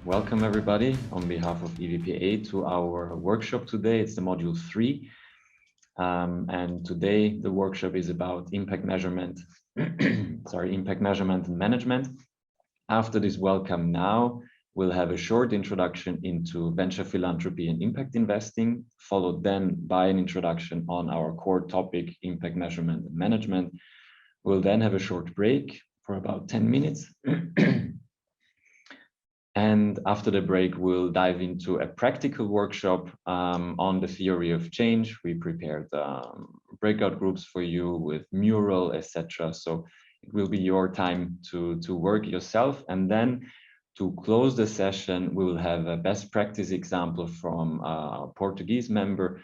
Welcome everybody on behalf of EVPA to our workshop today. It's the module 3. And today the workshop is about impact measurement, impact measurement and management. After this welcome now, we'll have a short introduction into venture philanthropy and impact investing, followed then by an introduction on our core topic, impact measurement and management. We'll then have a short break for about 10 minutes. And after the break, we'll dive into a practical workshop on the theory of change. We prepared breakout groups for you with mural, etc. So it will be your time to work yourself. And then to close the session, we will have a best practice example from a Portuguese member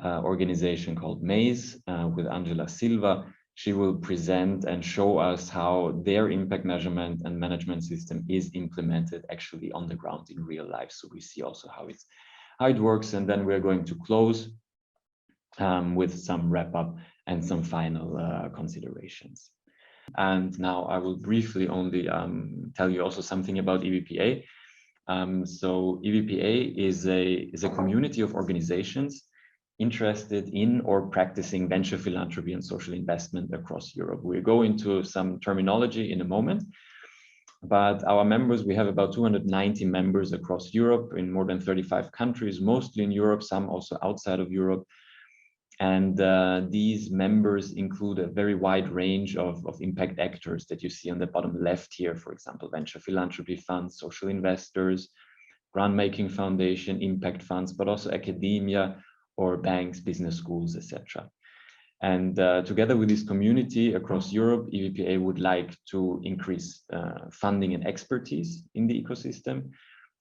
organization called MAZE with Angela Silva. She will present and show us how their impact measurement and management system is implemented actually on the ground in real life. So we see also how it works. And then we're going to close with some wrap up and some final considerations. And now I will briefly only tell you also something about EVPA. So EVPA is a community of organizations interested in or practicing venture philanthropy and social investment across Europe. We'll go into some terminology in a moment, but our members, we have about 290 members across Europe in more than 35 countries, mostly in Europe, some also outside of Europe. And these members include a very wide range of impact actors that you see on the bottom left here, for example, venture philanthropy funds, social investors, grant-making foundation, impact funds, but also academia, or banks, business schools, etc. And together with this community across Europe, EVPA would like to increase funding and expertise in the ecosystem,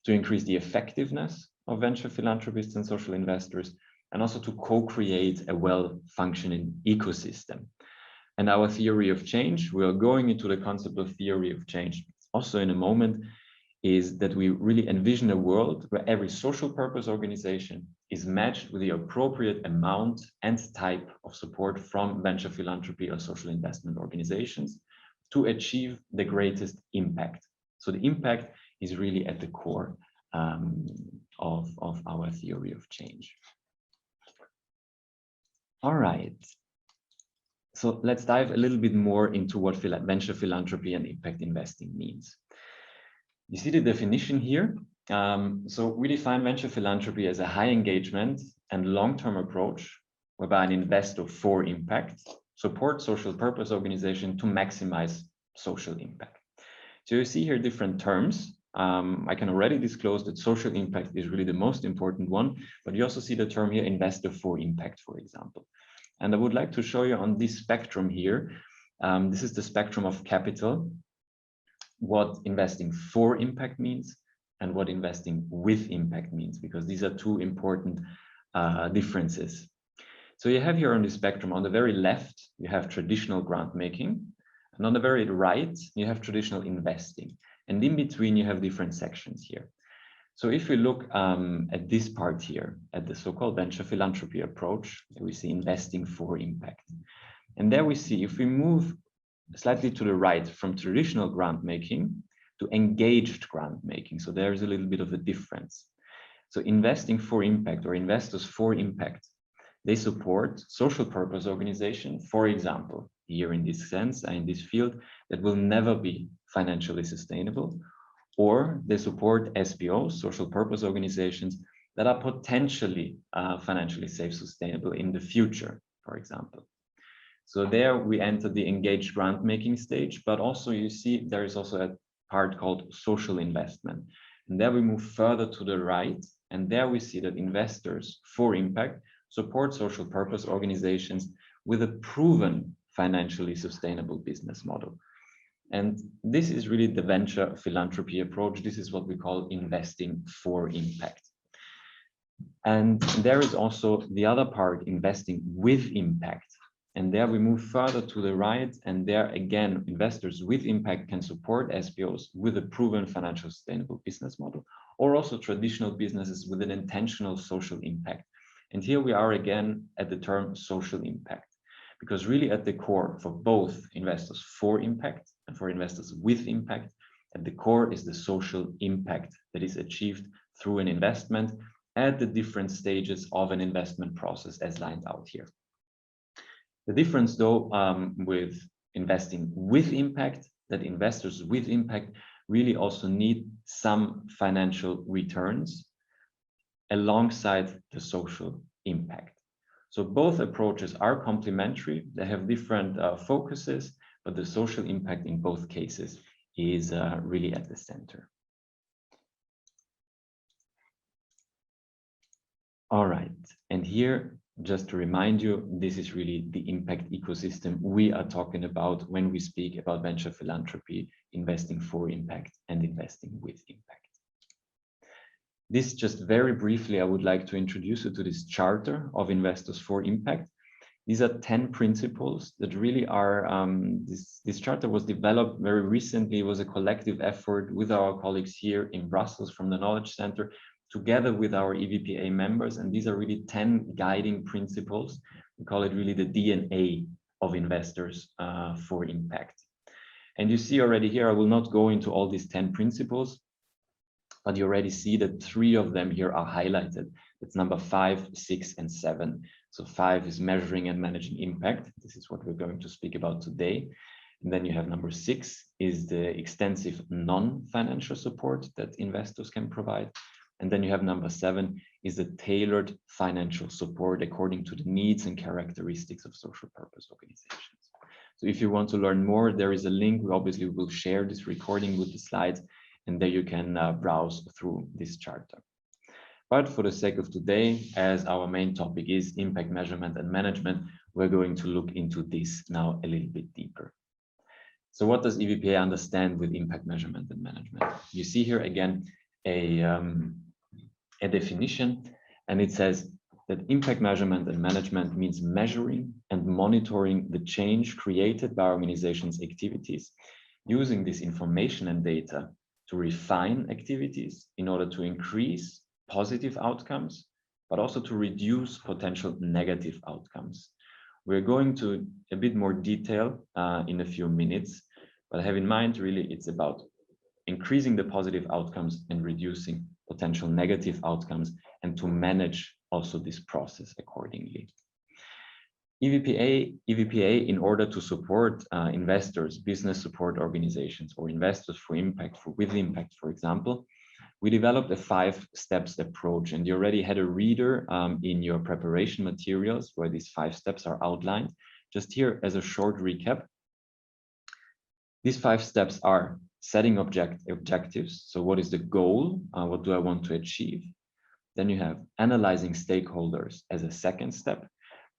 to increase the effectiveness of venture philanthropists and social investors, and also to co-create a well-functioning ecosystem. And our theory of change, we are going into the concept of theory of change also in a moment, is that we really envision a world where every social purpose organization is matched with the appropriate amount and type of support from venture philanthropy or social investment organizations to achieve the greatest impact. So the impact is really at the core of our theory of change. All right. So let's dive a little bit more into what venture philanthropy and impact investing means. You see the definition here. So we define venture philanthropy as a high engagement and long-term approach whereby an investor for impact supports social purpose organization to maximize social impact. So you see here different terms. I can already disclose that social impact is really the most important one, but you also see the term here, investor for impact, for example. And I would like to show you on this spectrum here. This is the spectrum of capital, what investing for impact means and what investing with impact means, because these are two important differences. So you have here on the spectrum, on the very left, you have traditional grant making, and on the very right, you have traditional investing. And in between, you have different sections here. So if we look at this part here, at the so-called venture philanthropy approach, we see investing for impact. And there we see, if we move slightly to the right from traditional grant making to engaged grant making. So there is a little bit of a difference. So investing for impact or investors for impact, they support social purpose organizations, for example, here in this sense, in this field, that will never be financially sustainable, or they support SPOs, social purpose organizations, that are potentially financially self-sustainable in the future, for example. So there we enter the engaged grant making stage, but also you see there is also a part called social investment. And there we move further to the right, and there we see that investors for impact support social purpose organizations with a proven financially sustainable business model. And this is really the venture philanthropy approach. This is what we call investing for impact. And there is also the other part, investing with impact. And there we move further to the right, and there again, investors with impact can support SPOs with a proven financial sustainable business model, or also traditional businesses with an intentional social impact. And here we are again at the term social impact, because really at the core for both investors for impact and for investors with impact, At the core is the social impact that is achieved through an investment at the different stages of an investment process as lined out here. The difference though with investing with impact, that investors with impact really also need some financial returns alongside the social impact. So both approaches are complementary. They have different focuses, but the social impact in both cases is really at the center. All right, and here, just to remind you, this is really the impact ecosystem we are talking about when we speak about venture philanthropy, investing for impact and investing with impact. This just very briefly, I would like to introduce you to this charter of investors for impact. These are 10 principles that really are, this charter was developed very recently. It was a collective effort with our colleagues here in Brussels from the Knowledge Center, together with our EVPA members. And these are really 10 guiding principles. We call it really the DNA of investors for impact. And you see already here, I will not go into all these 10 principles, but you already see that 3 of them here are highlighted. It's number 5, 6, and 7. So 5 is measuring and managing impact. This is what we're going to speak about today. And then you have number 6 is the extensive non-financial support that investors can provide. And then you have number 7 is the tailored financial support according to the needs and characteristics of social purpose organizations. So if you want to learn more, there is a link. We obviously will share this recording with the slides, and there you can browse through this charter. But for the sake of today, as our main topic is impact measurement and management, we're going to look into this now a little bit deeper. So what does EVPA understand with impact measurement and management? You see here again a definition, and it says that impact measurement and management means measuring and monitoring the change created by organizations' activities, using this information and data to refine activities in order to increase positive outcomes, but also to reduce potential negative outcomes. We're going to a bit more detail in a few minutes, but have in mind really it's about increasing the positive outcomes and reducing potential negative outcomes, and to manage also this process accordingly. EVPA, in order to support investors, business support organizations, or investors for impact, with impact, for example, we developed a 5 steps approach, and you already had a reader in your preparation materials where these 5 steps are outlined. Just here as a short recap, these 5 steps are setting objectives. So what is the goal? What do I want to achieve? Then you have analyzing stakeholders as a second step.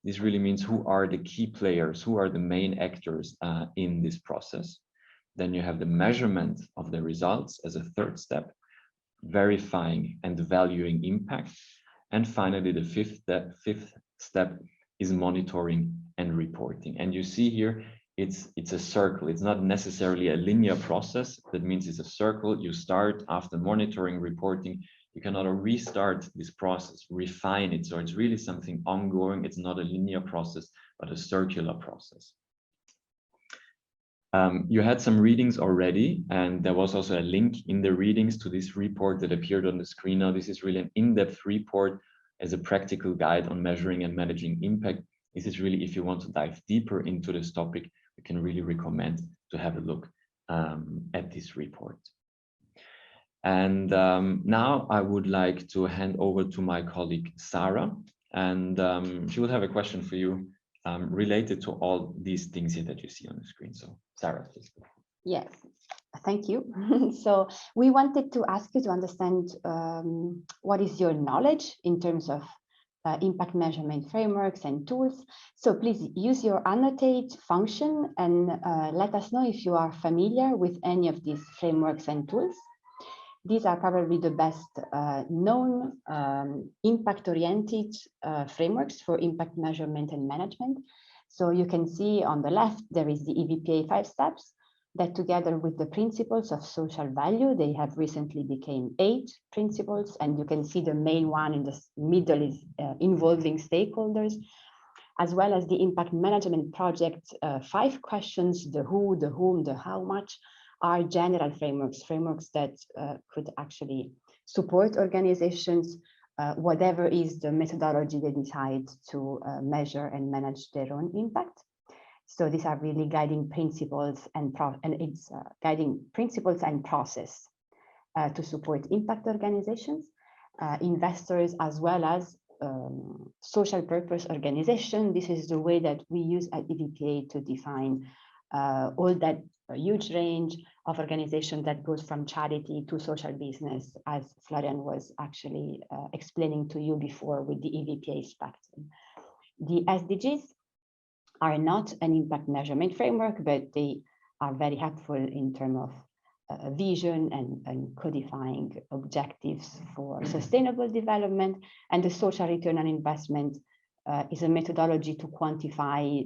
This really means who are the key players, who are the main actors in this process. Then you have the measurement of the results as a third step, verifying and valuing impact. And finally, the fifth step is monitoring and reporting. And you see here, it's a circle. It's not necessarily a linear process. That means it's a circle. You start after monitoring, reporting. You cannot restart this process, refine it. So it's really something ongoing. It's not a linear process, but a circular process. You had some readings already, and there was also a link in the readings to this report that appeared on the screen now. This is really an in-depth report as a practical guide on measuring and managing impact. This is really, if you want to dive deeper into this topic, we can really recommend to have a look at this report. And now I would like to hand over to my colleague, Sarah, and she will have a question for you related to all these things here that you see on the screen. So Sarah, please. Yes, thank you. So we wanted to ask you to understand what is your knowledge in terms of impact measurement frameworks and tools. So please use your annotate function and let us know if you are familiar with any of these frameworks and tools. These are probably the best known impact-oriented frameworks for impact measurement and management. So you can see on the left, there is the EVPA 5 steps that together with the principles of social value, they have recently become 8 principles. And you can see the main one in the middle is involving stakeholders, as well as the impact management project 5 questions, the who, the whom, the how much, are general frameworks that could actually support organizations, whatever is the methodology they decide to measure and manage their own impact. So these are really guiding principles and guiding principles and process to support impact organizations, investors, as well as social purpose organization. This is the way that we use at EVPA to define all that huge range of organizations that goes from charity to social business, as Florian was actually explaining to you before with the EVPA spectrum. The SDGs are not an impact measurement framework, but they are very helpful in terms of vision and codifying objectives for sustainable development. And the social return on investment is a methodology to quantify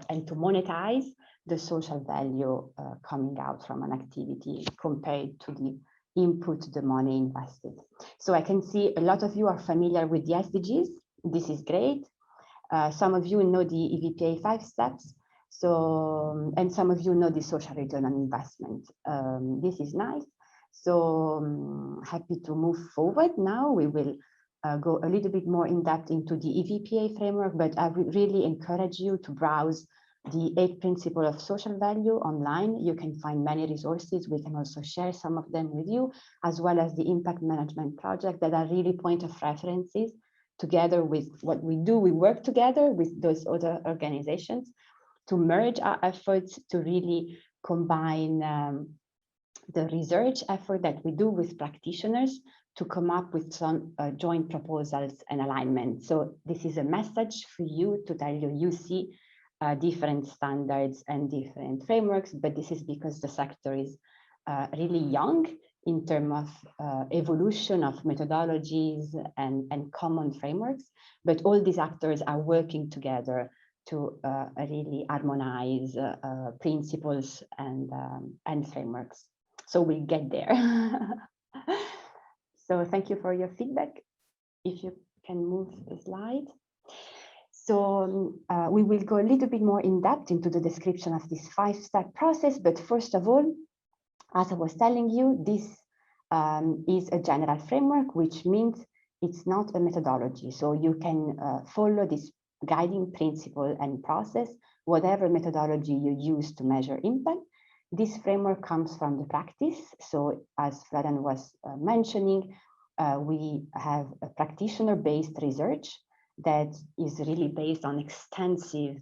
and to monetize the social value coming out from an activity compared to the input, the money invested. So I can see a lot of you are familiar with the SDGs. This is great. Some of you know the EVPA 5 steps. So, and some of you know the social return on investment. This is nice. So happy to move forward now. We will go a little bit more in depth into the EVPA framework, but I would really encourage you to browse the 8 principles of social value online. You can find many resources. We can also share some of them with you, as well as the impact management project that are really point of references together with what we do. We work together with those other organizations to merge our efforts to really combine the research effort that we do with practitioners to come up with some joint proposals and alignment. So this is a message for you to tell you, you see different standards and different frameworks, but this is because the sector is really young in terms of evolution of methodologies and common frameworks, but all these actors are working together to really harmonize principles and frameworks. So we'll get there. So thank you for your feedback. If you can move the slide. So we will go a little bit more in depth into the description of this 5-step process. But first of all, as I was telling you, this is a general framework, which means it's not a methodology. So you can follow this guiding principle and process, whatever methodology you use to measure impact. This framework comes from the practice. So as Florian was mentioning, we have a practitioner-based research that is really based on extensive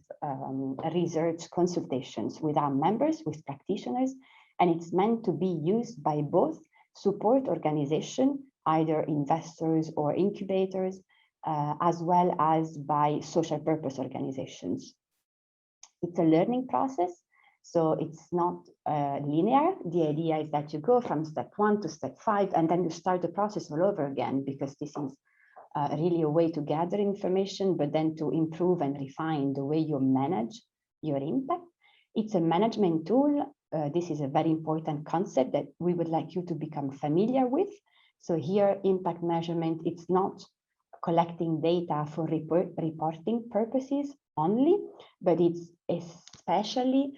research consultations with our members, with practitioners, and it's meant to be used by both support organizations, either investors or incubators, as well as by social purpose organizations. It's a learning process, so it's not linear. The idea is that you go from step 1 to step 5, and then you start the process all over again, because this is really a way to gather information, but then to improve and refine the way you manage your impact. It's a management tool. This is a very important concept that we would like you to become familiar with. So here, impact measurement, it's not collecting data for reporting purposes only, but it's especially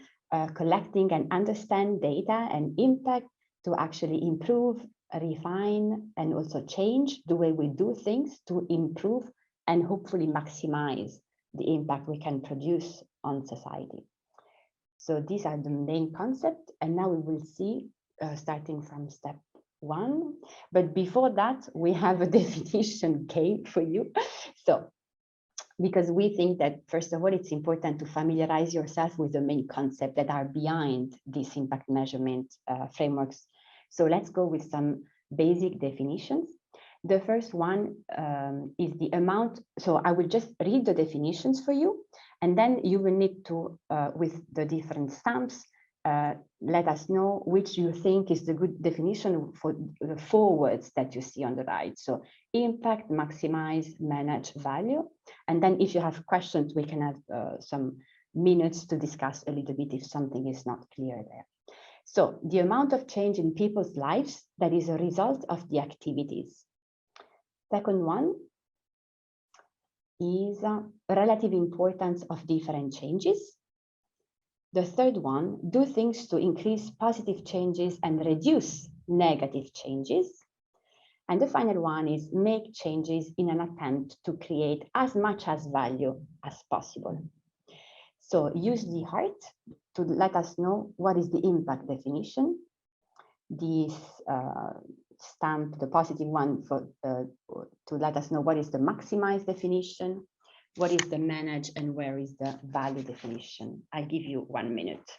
collecting and understand data and impact to actually improve, refine, and also change the way we do things to improve and hopefully maximize the impact we can produce on society. So these are the main concepts, and now we will see starting from step 1. But before that, we have a definition game for you. So, because we think that, first of all, it's important to familiarize yourself with the main concepts that are behind these impact measurement frameworks. So let's go with some basic definitions. The first one is the amount. So I will just read the definitions for you, and then you will need to, with the different stamps, let us know which you think is the good definition for the 4 words that you see on the right. So impact, maximize, manage, value. And then if you have questions, we can have some minutes to discuss a little bit if something is not clear there. So the amount of change in people's lives that is a result of the activities. Second one is relative importance of different changes. The third one, do things to increase positive changes and reduce negative changes. And the final one is make changes in an attempt to create as much as value as possible. So use the heart to let us know what is the impact definition. This stamp, the positive one, for to let us know what is the maximize definition, what is the manage, and where is the value definition. I'll give you 1 minute.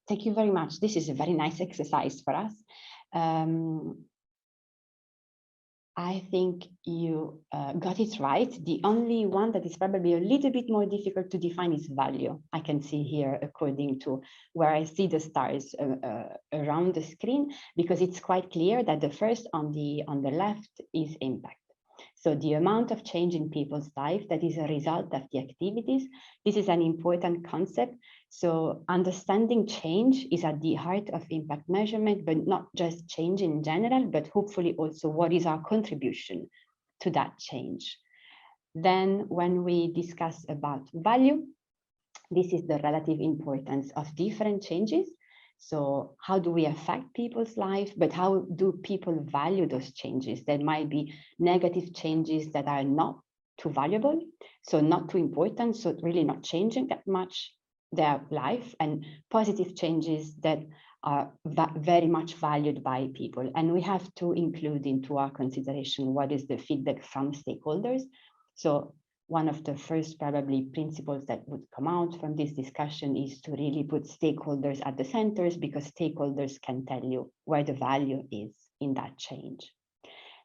Thank you very much. This is a very nice exercise for us. I think you got it right. The only one that is probably a little bit more difficult to define is value. I can see here according to where I see the stars around the screen, because it's quite clear that the first on the left is impact. So the amount of change in people's life that is a result of the activities, this is an important concept. So understanding change is at the heart of impact measurement, but not just change in general, but hopefully also what is our contribution to that change. Then when we discuss about value, this is the relative importance of different changes. So how do we affect people's life, but how do people value those changes? There might be negative changes that are not too valuable, so not too important, so really not changing that much their life, and positive changes that are very much valued by people. And we have to include into our consideration what is the feedback from stakeholders. So one of the first probably principles that would come out from this discussion is to really put stakeholders at the centers, because stakeholders can tell you where the value is in that change.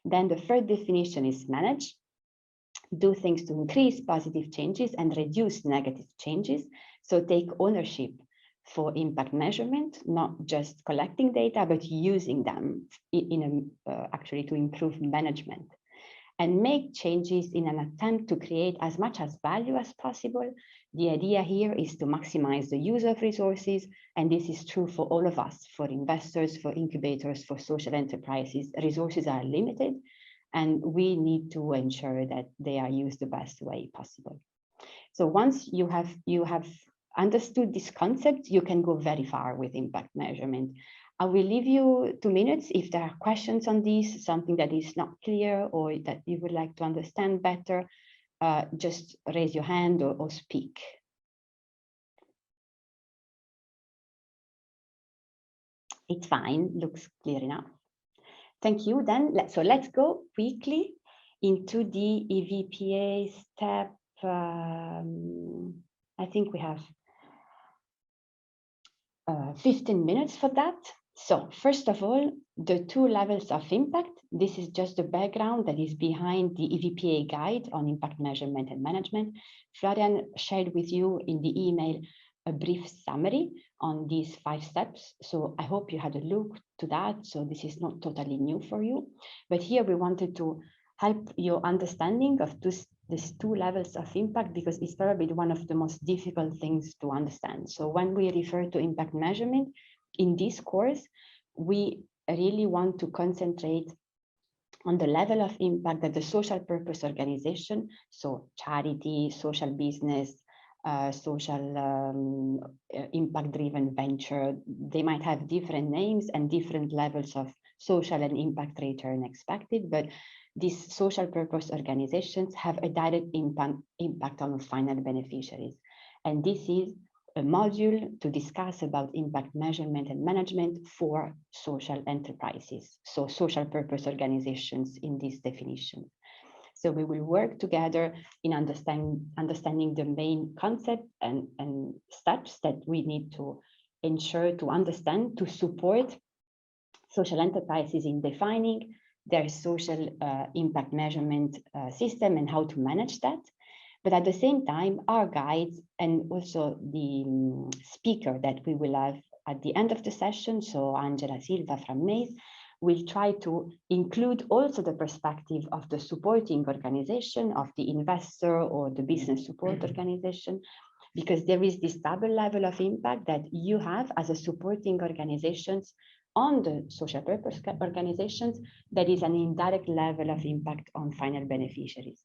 Then the third definition is manage. Do things to increase positive changes and reduce negative changes. So take ownership for impact measurement, not just collecting data, but using them actually to improve management. And make changes in an attempt to create as much as value as possible. The idea here is to maximize the use of resources, and this is true for all of us, for investors, for incubators, for social enterprises. Resources are limited, and we need to ensure that they are used the best way possible. So once you have understood this concept, you can go very far with impact measurement. I will leave you 2 minutes if there are questions on this, something that is not clear or that you would like to understand better, just raise your hand or speak. It's fine, looks clear enough. Thank you. Then let's go quickly into the EVPA step. I think we have 15 minutes for that. So first of all, the 2 levels of impact. This is just the background that is behind the EVPA guide on impact measurement and management. Florian shared with you in the email a brief summary on these 5 steps. So I hope you had a look to that. So this is not totally new for you, but here we wanted to help your understanding of these 2 levels of impact, because it's probably one of the most difficult things to understand. So when we refer to impact measurement in this course, we really want to concentrate on the level of impact that the social purpose organization, so charity, social business, social impact-driven venture, they might have different names and different levels of social and impact return expected, but these social purpose organizations have a direct impact on final beneficiaries. And this is a module to discuss about impact measurement and management for social enterprises, so social purpose organizations in this definition. So we will work together in understanding the main concept and steps that we need to ensure to understand to support social enterprises in defining their social impact measurement system and how to manage that. But at the same time, our guides and also the speaker that we will have at the end of the session, so Angela Silva from Maze, we'll try to include also the perspective of the supporting organization, of the investor or the business support organization, because there is this double level of impact that you have as a supporting organizations on the social purpose organizations, that is an indirect level of impact on final beneficiaries.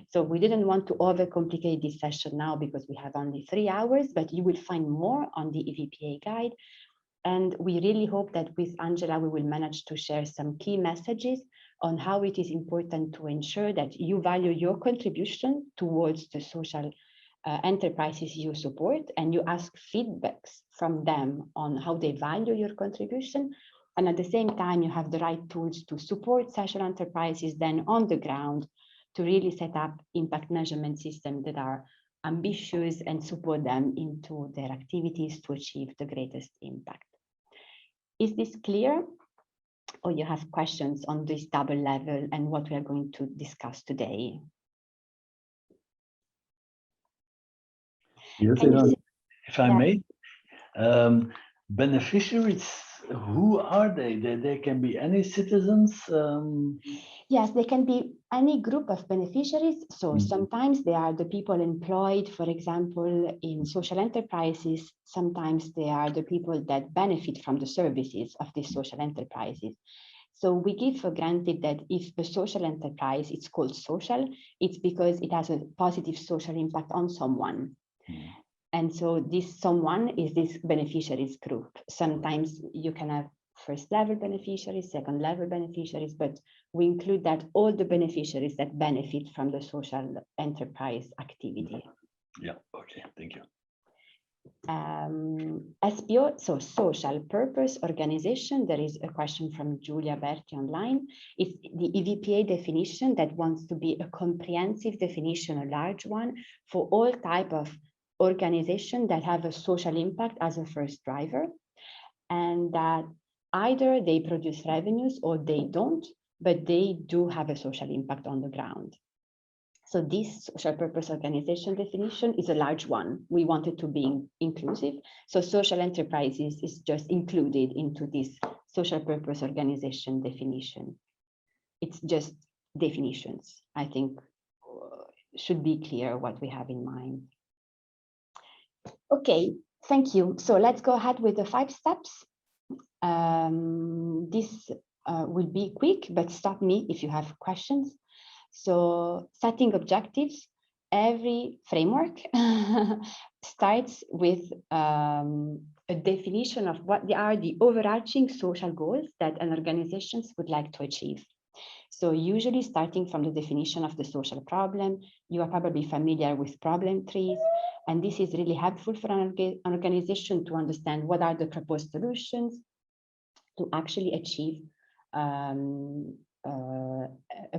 So we didn't want to overcomplicate this session now because we have only 3 hours, but you will find more on the EVPA guide. And we really hope that with Angela, we will manage to share some key messages on how it is important to ensure that you value your contribution towards the social enterprises you support, and you ask feedbacks from them on how they value your contribution. And at the same time, you have the right tools to support social enterprises then on the ground to really set up impact measurement systems that are ambitious and support them into their activities to achieve the greatest impact. Is this clear? Or you have questions on this double level and what we are going to discuss today? Yes, if I may, beneficiaries, who are they? They can be any citizens? Yes, they can be any group of beneficiaries. So sometimes they are the people employed, for example, in social enterprises. Sometimes they are the people that benefit from the services of these social enterprises. So we give for granted that if a social enterprise is called social, it's because it has a positive social impact on someone. And so this someone is this beneficiaries group. Sometimes you can have first level beneficiaries, second level beneficiaries, but we include that all the beneficiaries that benefit from the social enterprise activity. Yeah, okay, thank you. SPO, so social purpose organization, there is a question from Giulia Berti online. It's the EVPA definition that wants to be a comprehensive definition, a large one, for all type of organization that have a social impact as a first driver, and that either they produce revenues or they don't, but they do have a social impact on the ground. So this social purpose organization definition is a large one. We wanted to be inclusive. So social enterprises is just included into this social purpose organization definition. It's just definitions. I think should be clear what we have in mind. Okay, thank you. So let's go ahead with the 5 steps. This will be quick, but stop me if you have questions. So setting objectives, every framework starts with a definition of what are the overarching social goals that an organization would like to achieve. So usually starting from the definition of the social problem, you are probably familiar with problem trees, and this is really helpful for an organization to understand what are the proposed solutions to actually achieve a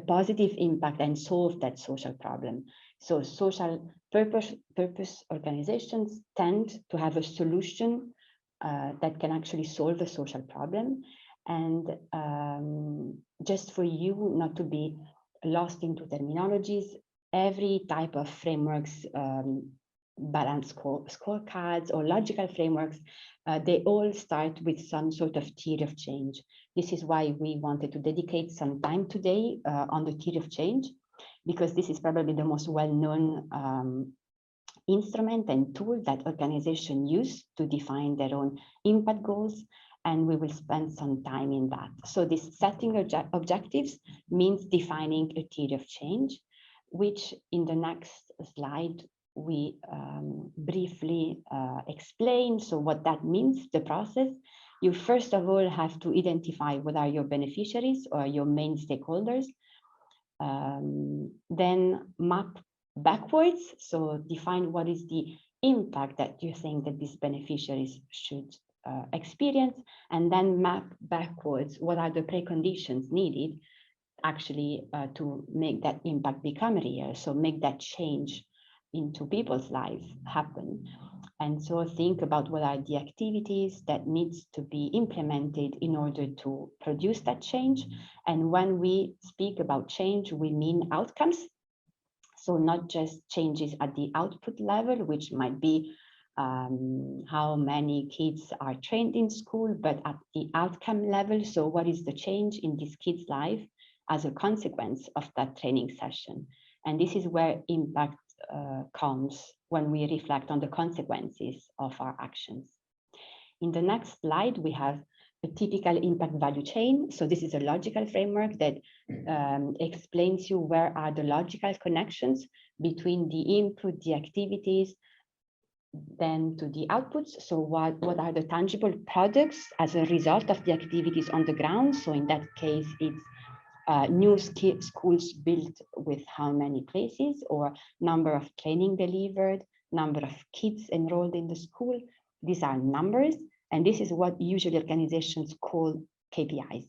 positive impact and solve that social problem. So social purpose organizations tend to have a solution that can actually solve a social problem. And just for you not to be lost into terminologies, every type of frameworks, balanced scorecards or logical frameworks, they all start with some sort of theory of change. This is why we wanted to dedicate some time today on the theory of change, because this is probably the most well-known instrument and tool that organizations use to define their own impact goals. And we will spend some time in that. So this setting objectives means defining a theory of change, which in the next slide we briefly explain. So what that means, the process, you first of all have to identify what are your beneficiaries or your main stakeholders, then map backwards. So define what is the impact that you think that these beneficiaries should experience, and then map backwards what are the preconditions needed actually to make that impact become real, so make that change into people's lives happen. And so think about what are the activities that needs to be implemented in order to produce that change. And when we speak about change, we mean outcomes. So not just changes at the output level, which might be how many kids are trained in school, but at the outcome level. So what is the change in this kid's life as a consequence of that training session? And this is where impact comes when we reflect on the consequences of our actions. In the next slide, we have a typical impact value chain. So this is a logical framework that explains you where are the logical connections between the input, the activities, then to the outputs. So what are the tangible products as a result of the activities on the ground? So in that case, it's new schools built with how many places, or number of training delivered, number of kids enrolled in the school. These are numbers, and this is what usually organizations call KPIs.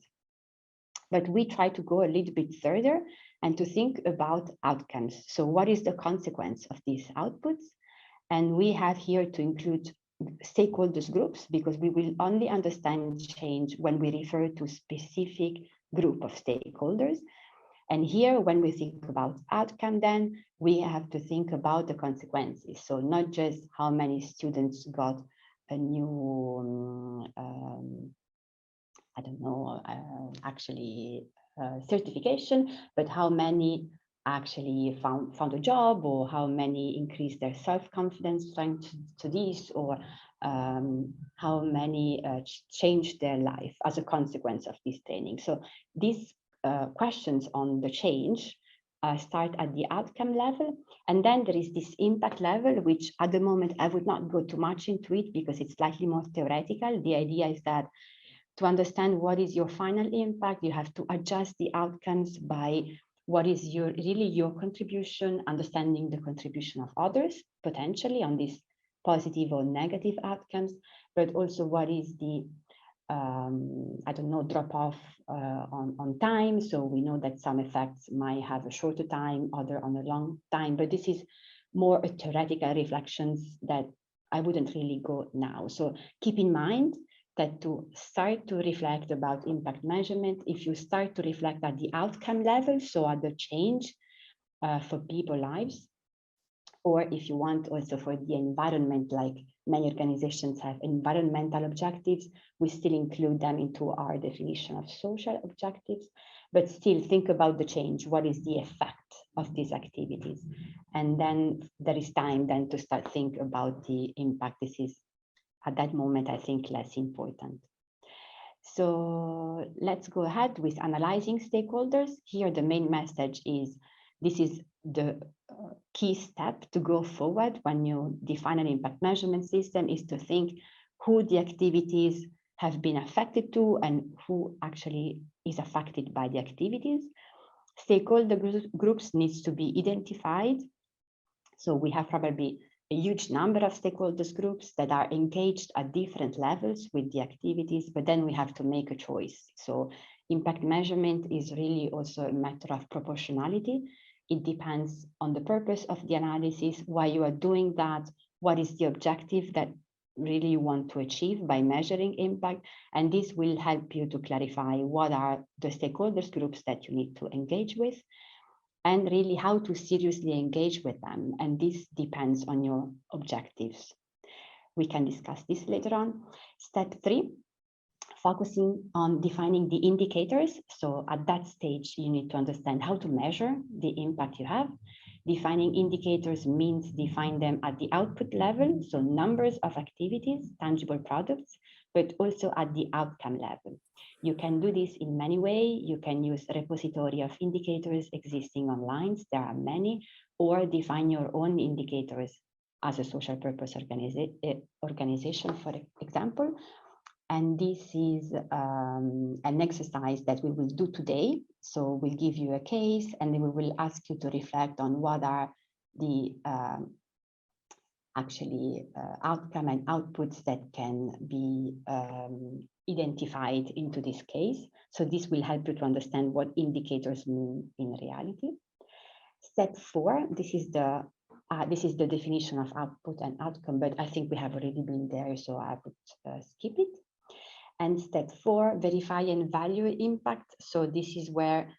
But we try to go a little bit further and to think about outcomes. So what is the consequence of these outputs? And we have here to include stakeholders groups, because we will only understand change when we refer to specific group of stakeholders. And here, when we think about outcome, then we have to think about the consequences. So not just how many students got a new, I don't know, certification, but how many actually found a job, or how many increased their self-confidence thanks to this, or how many changed their life as a consequence of this training. So these questions on the change start at the outcome level, and then there is this impact level, which at the moment I would not go too much into it because it's slightly more theoretical. The idea is that to understand what is your final impact, you have to adjust the outcomes by what is really your contribution, understanding the contribution of others, potentially on these positive or negative outcomes, but also what is the, I don't know, drop off on time. So we know that some effects might have a shorter time, other on a long time, but this is more a theoretical reflections that I wouldn't really go now. So keep in mind that to start to reflect about impact measurement, if you start to reflect at the outcome level, so at the change for people's lives, or if you want also for the environment, like many organizations have environmental objectives, we still include them into our definition of social objectives, but still think about the change. What is the effect of these activities? And then there is time then to start think about the impact. This is at that moment, I think, less important. So let's go ahead with analyzing stakeholders. Here, the main message is this is the key step to go forward when you define an impact measurement system, is to think who the activities have been affected to and who actually is affected by the activities. Stakeholder groups needs to be identified. So we have probably a huge number of stakeholders groups that are engaged at different levels with the activities, but then we have to make a choice. So impact measurement is really also a matter of proportionality. It depends on the purpose of the analysis, why you are doing that, what is the objective that really you want to achieve by measuring impact. And this will help you to clarify what are the stakeholders groups that you need to engage with, and really how to seriously engage with them. And this depends on your objectives. We can discuss this later on. Step 3, focusing on defining the indicators. So at that stage, you need to understand how to measure the impact you have. Defining indicators means define them at the output level, so numbers of activities, tangible products, but also at the outcome level. You can do this in many ways. You can use a repository of indicators existing online. There are many, or define your own indicators as a social purpose organization, for example. And this is an exercise that we will do today. So we'll give you a case, and then we will ask you to reflect on what are the outcome and outputs that can be identified into this case. So this will help you to understand what indicators mean in reality. Step 4, this is the definition of output and outcome, but I think we have already been there, so I would skip it. And step 4, verify and value impact. So this is where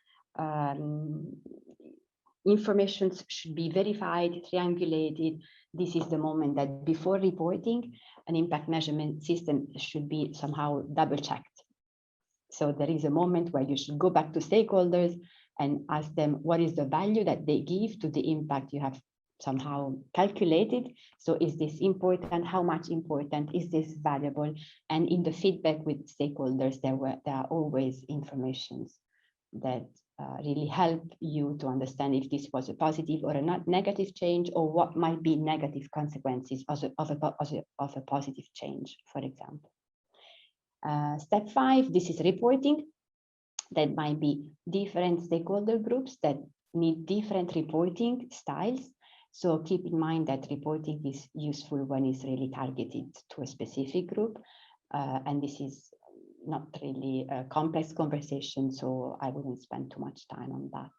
information should be verified, triangulated. This is the moment that before reporting, an impact measurement system should be somehow double checked. So there is a moment where you should go back to stakeholders and ask them what is the value that they give to the impact you have somehow calculated. So is this important? How much important? Is this valuable? And in the feedback with stakeholders, there are always informations that really help you to understand if this was a positive or a not negative change, or what might be negative consequences of a positive change, for example. Step 5, this is reporting. That might be different stakeholder groups that need different reporting styles. So keep in mind that reporting is useful when it's really targeted to a specific group. And this is not really a complex conversation, so I wouldn't spend too much time on that.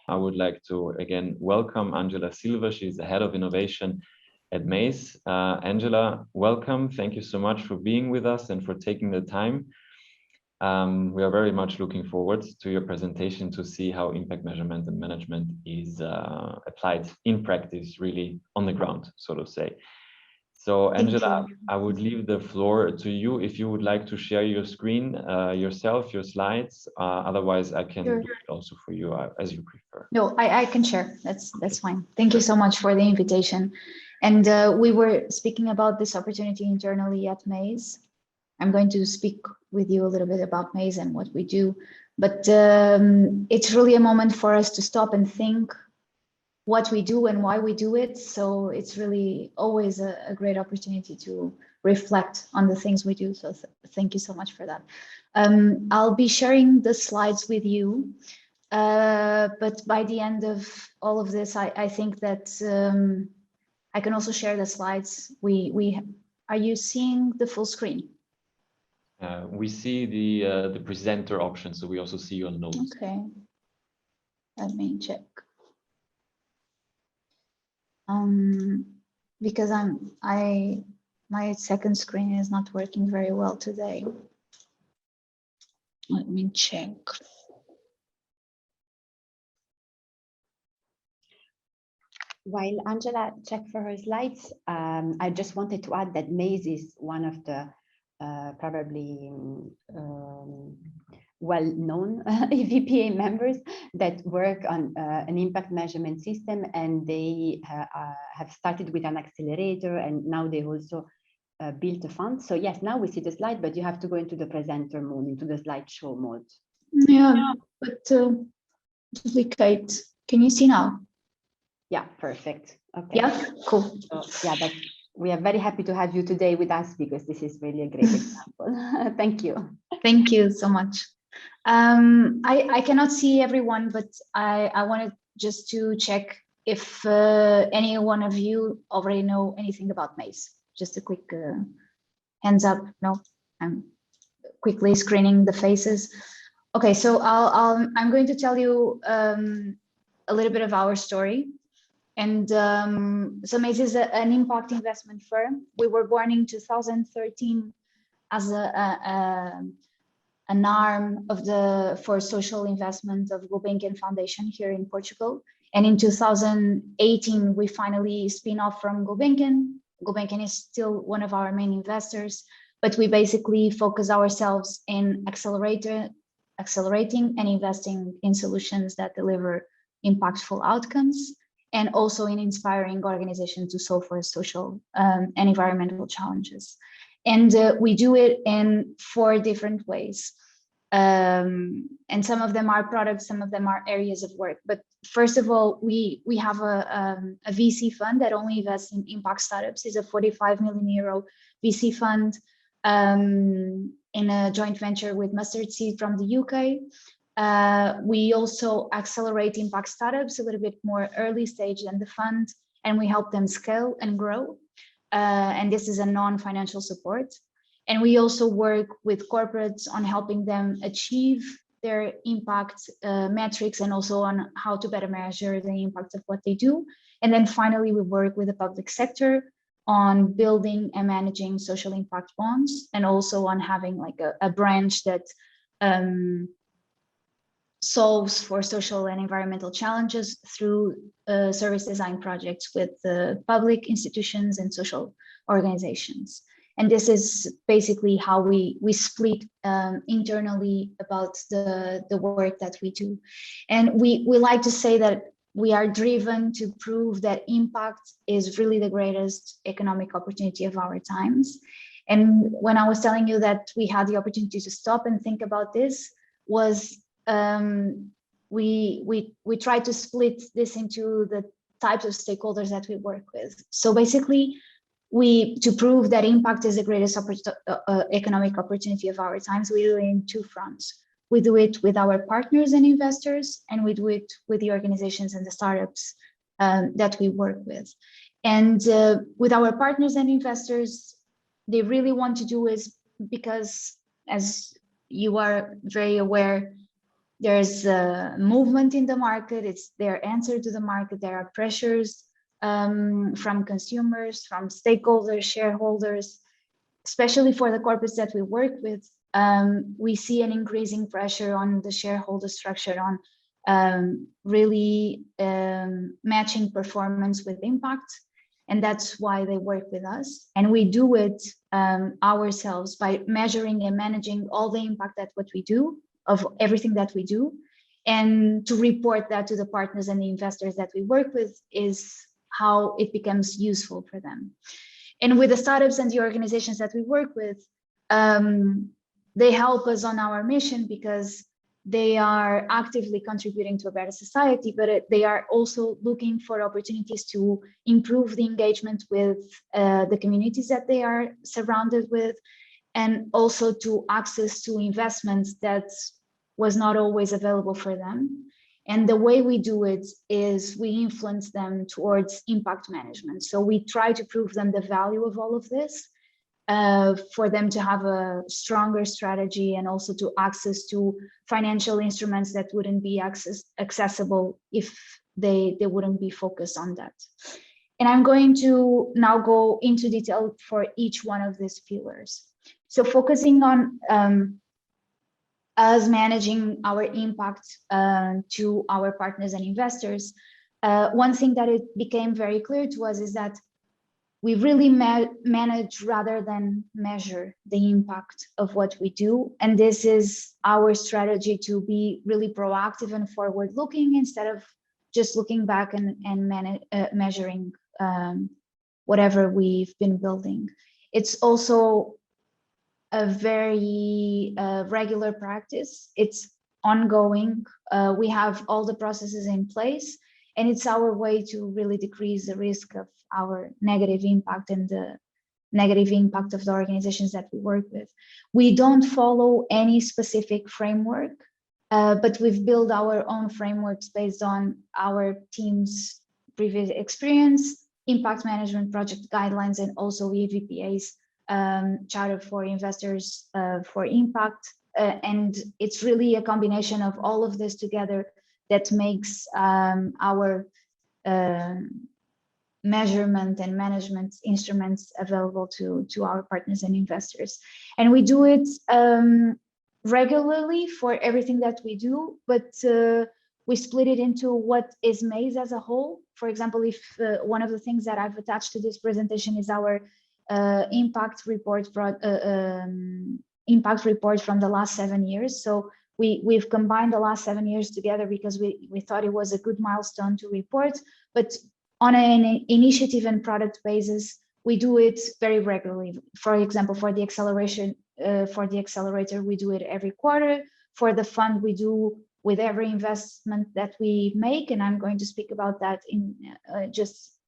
I would like to again welcome Angela Silva. She's the head of innovation at Maze. Angela, welcome. Thank you so much for being with us and for taking the time. We are very much looking forward to your presentation to see how impact measurement and management is applied in practice, really on the ground, so to say. So Angela, I would leave the floor to you if you would like to share your screen yourself, your slides. Otherwise, I can do it also for you as you prefer. No, I can share. That's fine. Thank you so much for the invitation. And we were speaking about this opportunity internally at Maze. I'm going to speak with you a little bit about Maze and what we do, but it's really a moment for us to stop and think what we do and why we do it. So it's really always a great opportunity to reflect on the things we do. So thank you so much for that. I'll be sharing the slides with you, but by the end of all of this, I think that I can also share the slides. Are you seeing the full screen? We see the presenter option, so we also see your notes. Okay, let me check. Because my second screen is not working very well today. Let me check. While Angela checked for her slides, I just wanted to add that Maze is one of the probably well-known EVPA members that work on an impact measurement system, and they have started with an accelerator, and now they also built a fund. So yes, now we see the slide, but you have to go into the presenter mode, into the slideshow mode. Yeah, but duplicate. Can you see now? Yeah, perfect. Okay. Yeah, cool. So, yeah, we are very happy to have you today with us, because this is really a great example. Thank you. Thank you so much. I cannot see everyone, but I wanted just to check if any one of you already know anything about Maze. Just a quick hands up. No, I'm quickly screening the faces. Okay, so I'm going to tell you a little bit of our story. And so Maze is an impact investment firm. We were born in 2013 as an arm of for social investment of Gulbenkian Foundation here in Portugal. And in 2018, we finally spin off from Gulbenkian. Gulbenkian is still one of our main investors, but we basically focus ourselves in accelerating and investing in solutions that deliver impactful outcomes, and also in inspiring organizations to solve for social and environmental challenges. And we do it in 4 different ways. And some of them are products, some of them are areas of work. But first of all, we have a VC fund that only invests in impact startups. It's a 45 million euro VC fund in a joint venture with Mustard Seed from the UK. We also accelerate impact startups a little bit more early stage than the fund, and we help them scale and grow. And this is a non-financial support. And we also work with corporates on helping them achieve their impact metrics, and also on how to better measure the impact of what they do. And then finally, we work with the public sector on building and managing social impact bonds, and also on having like a branch that solves for social and environmental challenges through service design projects with public institutions and social organizations. And this is basically how we split internally about the work that we do. And we like to say that we are driven to prove that impact is really the greatest economic opportunity of our times. And when I was telling you that we had the opportunity to stop and think about this, was we try to split this into the types of stakeholders that we work with. So basically, to prove that impact is the greatest economic opportunity of our times, we do it in two fronts. We do it with our partners and investors, and we do it with the organizations and the startups that we work with. And with our partners and investors, they really want to do is because, as you are very aware, there's a movement in the market. It's their answer to the market. There are pressures from consumers, from stakeholders, shareholders, especially for the corporates that we work with. We see an increasing pressure on the shareholder structure on really matching performance with impact. And that's why they work with us. And we do it ourselves by measuring and managing all the impact that what we do, of everything that we do. And to report that to the partners and the investors that we work with is how it becomes useful for them. And with the startups and the organizations that we work with, they help us on our mission because they are actively contributing to a better society, but they are also looking for opportunities to improve the engagement with the communities that they are surrounded with, and also to access to investments that was not always available for them. And the way we do it is we influence them towards impact management. So we try to prove them the value of all of this, for them to have a stronger strategy and also to access to financial instruments that wouldn't be accessible if they wouldn't be focused on that. And I'm going to now go into detail for each one of these pillars. So focusing on us managing our impact to our partners and investors, one thing that it became very clear to us is that we really manage rather than measure the impact of what we do. And this is our strategy to be really proactive and forward-looking instead of just looking back and measuring whatever we've been building. It's also a very regular practice. It's ongoing. We have all the processes in place, and it's our way to really decrease the risk of our negative impact and the negative impact of the organizations that we work with. We don't follow any specific framework, but we've built our own frameworks based on our team's previous experience, impact management project guidelines, and also EVPA's charter for investors for impact. And it's really a combination of all of this together that makes our measurement and management instruments available to our partners and investors. And we do it regularly for everything that we do, but we split it into what is Maze as a whole. For example, if one of the things that I've attached to this presentation is our impact report from the last 7 years. So we've combined the last 7 years together because we thought it was a good milestone to report, but on an initiative and product basis, we do it very regularly. For example, for the accelerator, we do it every quarter. For the fund, we do with every investment that we make, and I'm going to speak about that in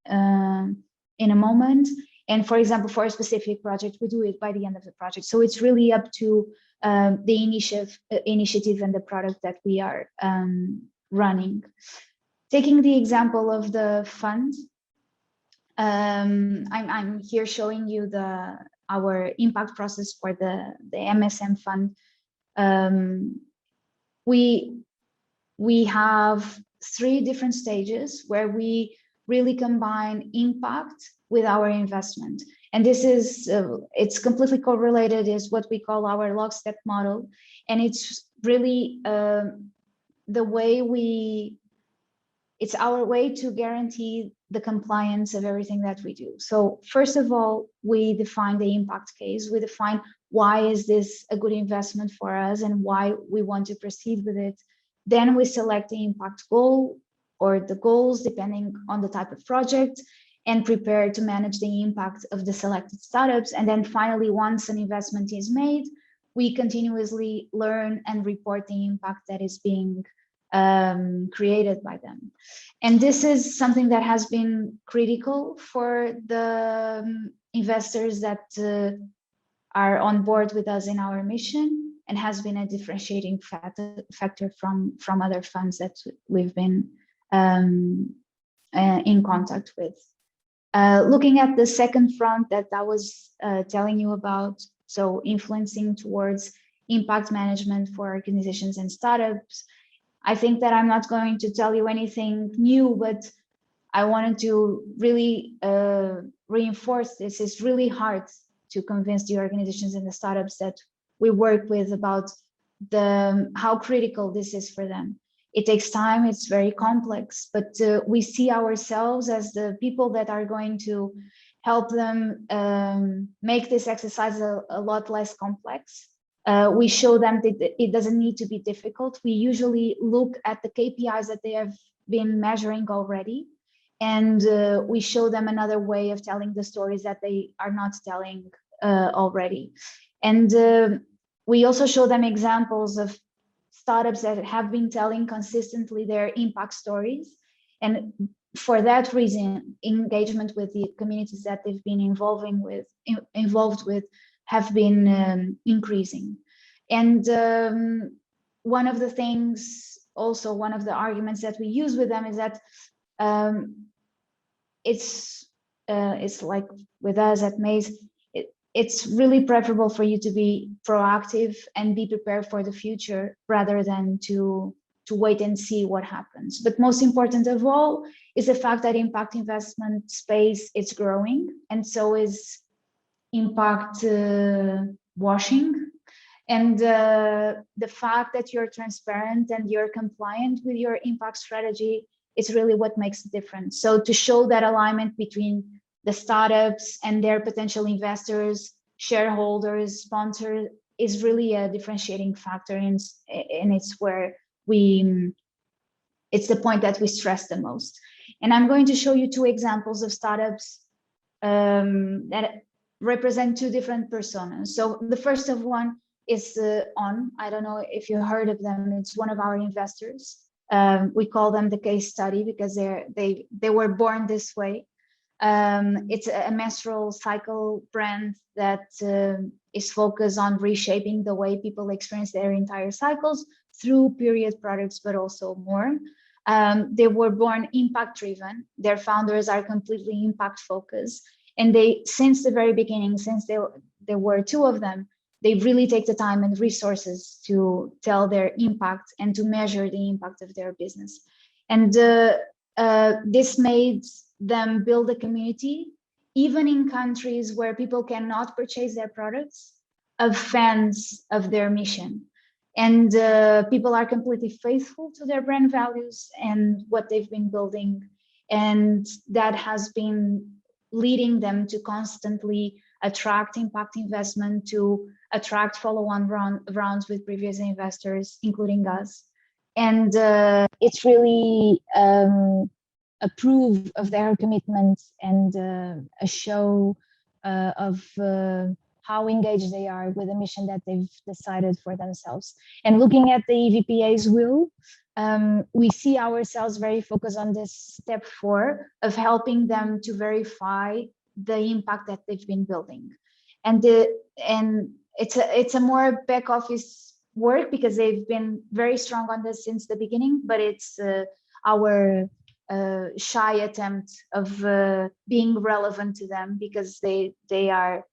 a moment. And for example, for a specific project, we do it by the end of the project. So it's really up to the initiative and the product that we are running. Taking the example of the fund, I'm here showing you our impact process for the MSM fund. We have 3 different stages where we really combine impact with our investment. And this is, it's completely correlated, is what we call our lockstep model. And it's really the way it's our way to guarantee the compliance of everything that we do. So first of all, we define the impact case. We define why is this a good investment for us and why we want to proceed with it. Then we select the impact goal or the goals depending on the type of project, and prepare to manage the impact of the selected startups. And then finally, once an investment is made, we continuously learn and report the impact that is being created by them. And this is something that has been critical for the investors that are on board with us in our mission, and has been a differentiating factor from other funds that we've been in contact with. Looking at the second front that I was telling you about, so influencing towards impact management for organizations and startups, I think that I'm not going to tell you anything new, but I wanted to really reinforce this. It's really hard to convince the organizations and the startups that we work with about how critical this is for them. It takes time, it's very complex, but we see ourselves as the people that are going to help them make this exercise a lot less complex. We show them that it doesn't need to be difficult. We usually look at the KPIs that they have been measuring already, and we show them another way of telling the stories that they are not telling already. And we also show them examples of startups that have been telling consistently their impact stories. And for that reason, engagement with the communities that they've been involved with have been increasing. And one of the things, also one of the arguments that we use with them is that it's like with us at Maze, it's really preferable for you to be proactive and be prepared for the future rather than to wait and see what happens. But most important of all is the fact that impact investment space is growing, and so is impact washing. And the fact that you're transparent and you're compliant with your impact strategy is really what makes the difference. So to show that alignment between the startups and their potential investors, shareholders, sponsors is really a differentiating factor, and it's where it's the point that we stress the most. And I'm going to show you two examples of startups that represent two different personas. So the first of one is On. I don't know if you heard of them. It's one of our investors. We call them the case study because they were born this way. It's a menstrual cycle brand that is focused on reshaping the way people experience their entire cycles through period products, but also more. They were born impact driven. Their founders are completely impact focused. And they, since the very beginning, since there were two of them, they really take the time and resources to tell their impact and to measure the impact of their business. And this made them build a community, even in countries where people cannot purchase their products, of fans of their mission. And people are completely faithful to their brand values and what they've been building. And that has been leading them to constantly attract impact investment, to attract follow-on rounds with previous investors, including us. And it's really a proof of their commitment and a show of how engaged they are with the mission that they've decided for themselves. And looking at the EVPA's wheel, we see ourselves very focused on this step 4 of helping them to verify the impact that they've been building. And it's a more back office work because they've been very strong on this since the beginning, but it's our shy attempt of being relevant to them because they are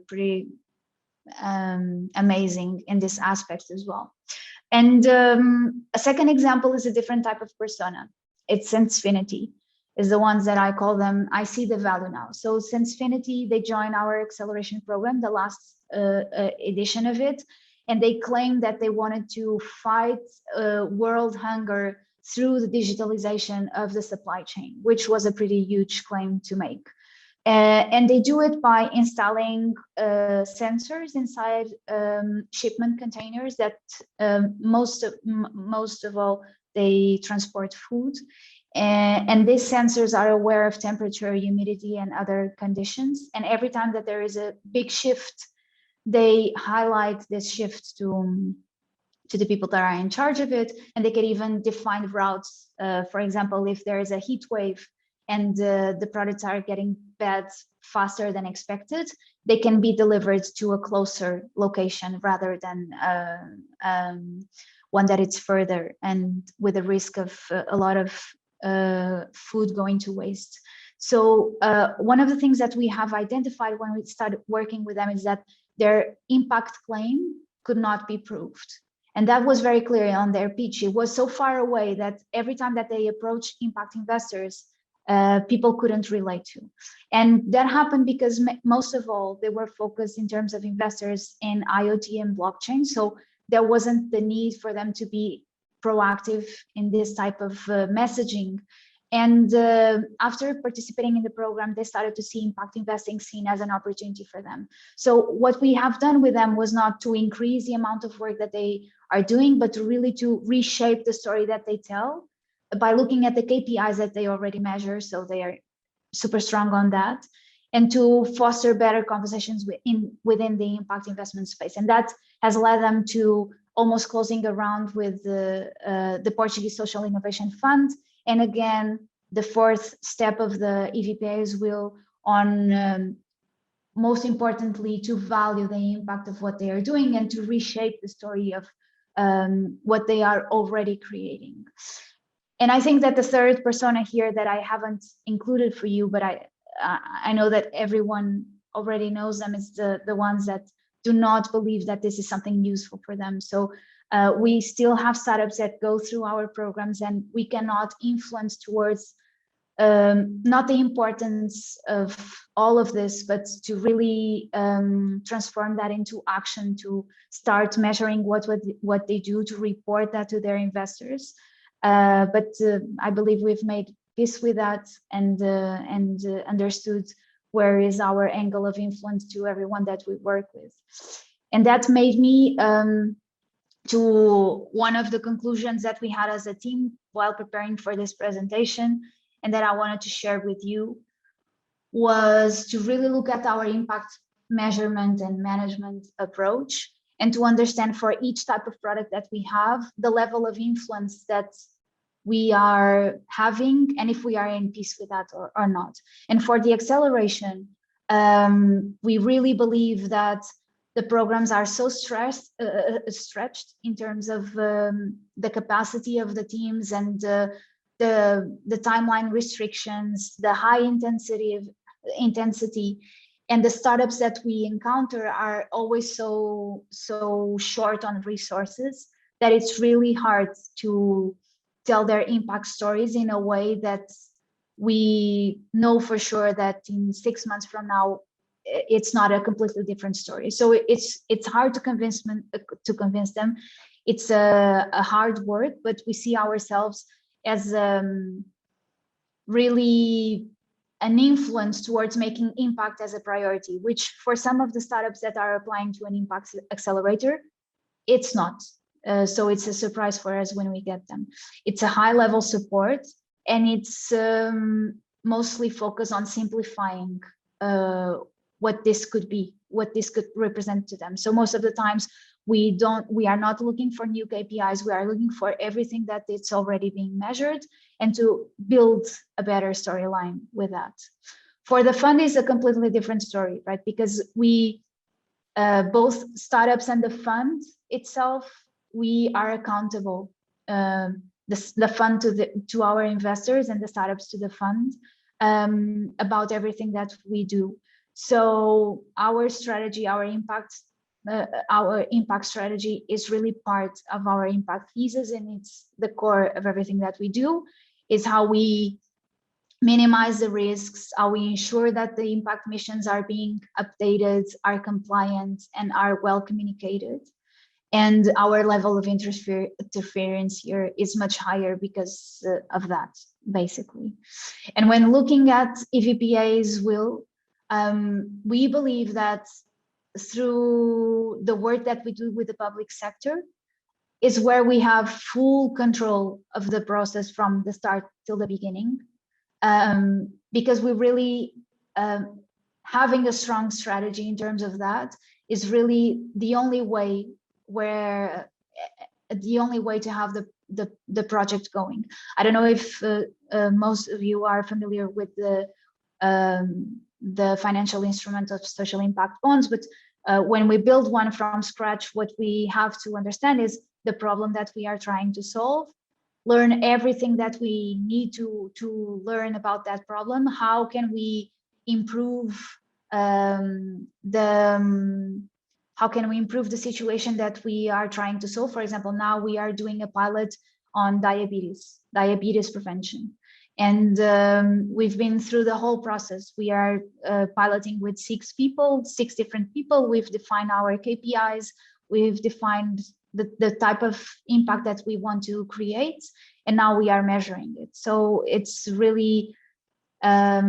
pretty amazing in this aspect as well. And a second example is a different type of persona. It's Sensefinity, is the ones that I call them, I see the value now. So Sensefinity, they join our acceleration program, the last edition of it, and they claimed that they wanted to fight world hunger through the digitalization of the supply chain, which was a pretty huge claim to make. And they do it by installing sensors inside shipment containers that most of all, they transport food. And these sensors are aware of temperature, humidity, and other conditions. And every time that there is a big shift, they highlight this shift to the people that are in charge of it. And they can even define routes. For example, if there is a heat wave and the products are getting bad faster than expected, they can be delivered to a closer location rather than one that is further and with a risk of a lot of food going to waste. So one of the things that we have identified when we started working with them is that their impact claim could not be proved. And that was very clear on their pitch. It was so far away that every time that they approached impact investors, people couldn't relate to. And that happened because most of all, they were focused in terms of investors in IoT and blockchain. So there wasn't the need for them to be proactive in this type of messaging. And after participating in the program, they started to see impact investing seen as an opportunity for them. So what we have done with them was not to increase the amount of work that they are doing, but to really to reshape the story that they tell by looking at the KPIs that they already measure. So they are super strong on that, and to foster better conversations within the impact investment space. And that has led them to almost closing a round with the Portuguese Social Innovation Fund. And again, the fourth step of the EVPAs will on most importantly, to value the impact of what they are doing and to reshape the story of what they are already creating. And I think that the third persona here that I haven't included for you, but I know that everyone already knows them, is the ones that do not believe that this is something useful for them. So we still have startups that go through our programs, and we cannot influence towards not the importance of all of this, but to really transform that into action, to start measuring what they do, to report that to their investors. But I believe we've made peace with that and understood where is our angle of influence to everyone that we work with. And that made me to one of the conclusions that we had as a team while preparing for this presentation, and that I wanted to share with you, was to really look at our impact measurement and management approach, and to understand for each type of product that we have, the level of influence that we are having, and if we are in peace with that or not. And for the acceleration, we really believe that the programs are so stretched in terms of the capacity of the teams and the timeline restrictions, the high intensity, and the startups that we encounter are always so short on resources that it's really hard to tell their impact stories in a way that we know for sure that in 6 months from now it's not a completely different story. So it's hard to convince them. It's a hard work, but we see ourselves as really an influence towards making impact as a priority, which for some of the startups that are applying to an impact accelerator, it's not. So it's a surprise for us when we get them. It's a high level support, and it's mostly focused on simplifying what this could be, what this could represent to them. So most of the times we are not looking for new KPIs. We are looking for everything that it's already being measured, and to build a better storyline with that. For the fund is a completely different story, right? Because we, both startups and the fund itself, we are accountable, the fund to our investors and the startups to the fund, about everything that we do. So our strategy, our impact strategy is really part of our impact thesis, and it's the core of everything that we do. Is how we minimize the risks, how we ensure that the impact missions are being updated, are compliant, and are well communicated. And our level of interference here is much higher because of that, basically. And when looking at EVPA's will, we believe that through the work that we do with the public sector is where we have full control of the process from the start till the beginning, because we really, having a strong strategy in terms of that is really the only way to have the project going. I don't know if most of you are familiar with the financial instrument of social impact bonds, but when we build one from scratch, what we have to understand is the problem that we are trying to solve, learn everything that we need to learn about that problem. How can we improve how can we improve the situation that we are trying to solve? For example, now we are doing a pilot on diabetes prevention. And we've been through the whole process. We are piloting with 6 different people. We've defined our KPIs. We've defined the type of impact that we want to create. And now we are measuring it. So it's really a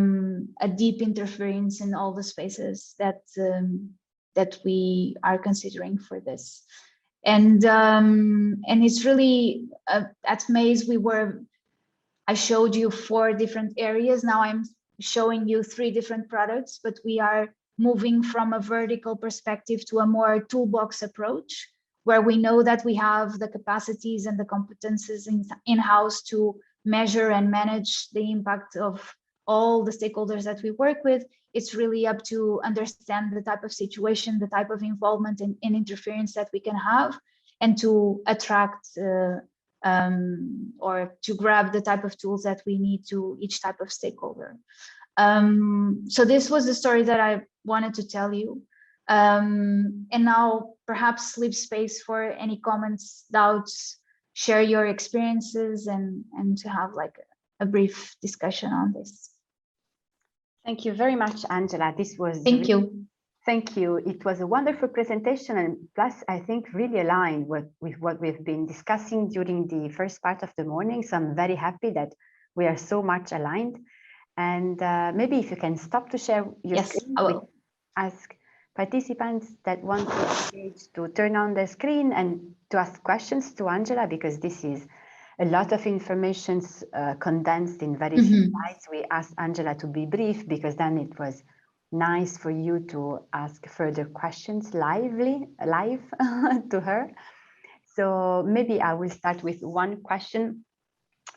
deep interference in all the spaces that we are considering for this. And it's really, at Maze, I showed you 4 different areas. Now I'm showing you 3 different products, but we are moving from a vertical perspective to a more toolbox approach, where we know that we have the capacities and the competences in-house to measure and manage the impact of all the stakeholders that we work with. It's really up to understand the type of situation, the type of involvement and interference that we can have, and to attract or to grab the type of tools that we need to each type of stakeholder. So this was the story that I wanted to tell you. And now perhaps leave space for any comments, doubts, share your experiences, and to have like a brief discussion on this. Thank you very much, Angela. This was Thank you. Thank you. It was a wonderful presentation, and plus I think really aligned with what we've been discussing during the first part of the morning. So I'm very happy that we are so much aligned. And maybe if you can stop to share your screen, I will ask participants that want to engage to turn on the screen and to ask questions to Angela, because this is a lot of information condensed in very few slides. We asked Angela to be brief because then it was nice for you to ask further questions live to her. So maybe I will start with one question,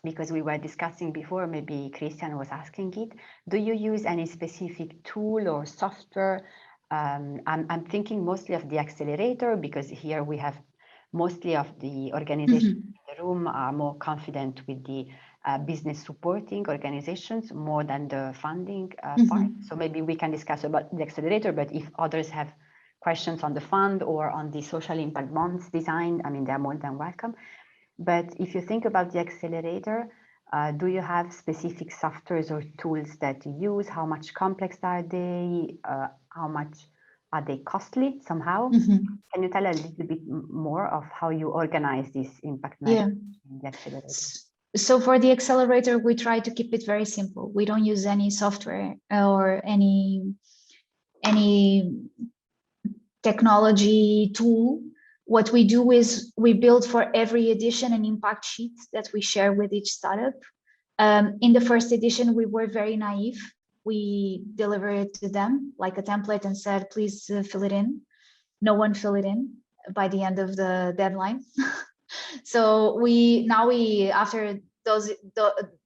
because we were discussing before, maybe Christian was asking it. Do you use any specific tool or software? I'm thinking mostly of the accelerator, because here we have mostly of the organizations in the room are more confident with the business supporting organizations more than the funding part. So maybe we can discuss about the accelerator, but if others have questions on the fund or on the social impact bonds design, I mean, they're more than welcome. But if you think about the accelerator, do you have specific softwares or tools that you use? How much complex are they? How much are they costly somehow? Can you tell a little bit more of how you organize this impact management in the accelerator? So for the accelerator, we try to keep it very simple. We don't use any software or any technology tool. What we do is we build for every edition an impact sheet that we share with each startup. In the first edition, we were very naive. We delivered it to them like a template and said, please fill it in. No one filled it in by the end of the deadline. So after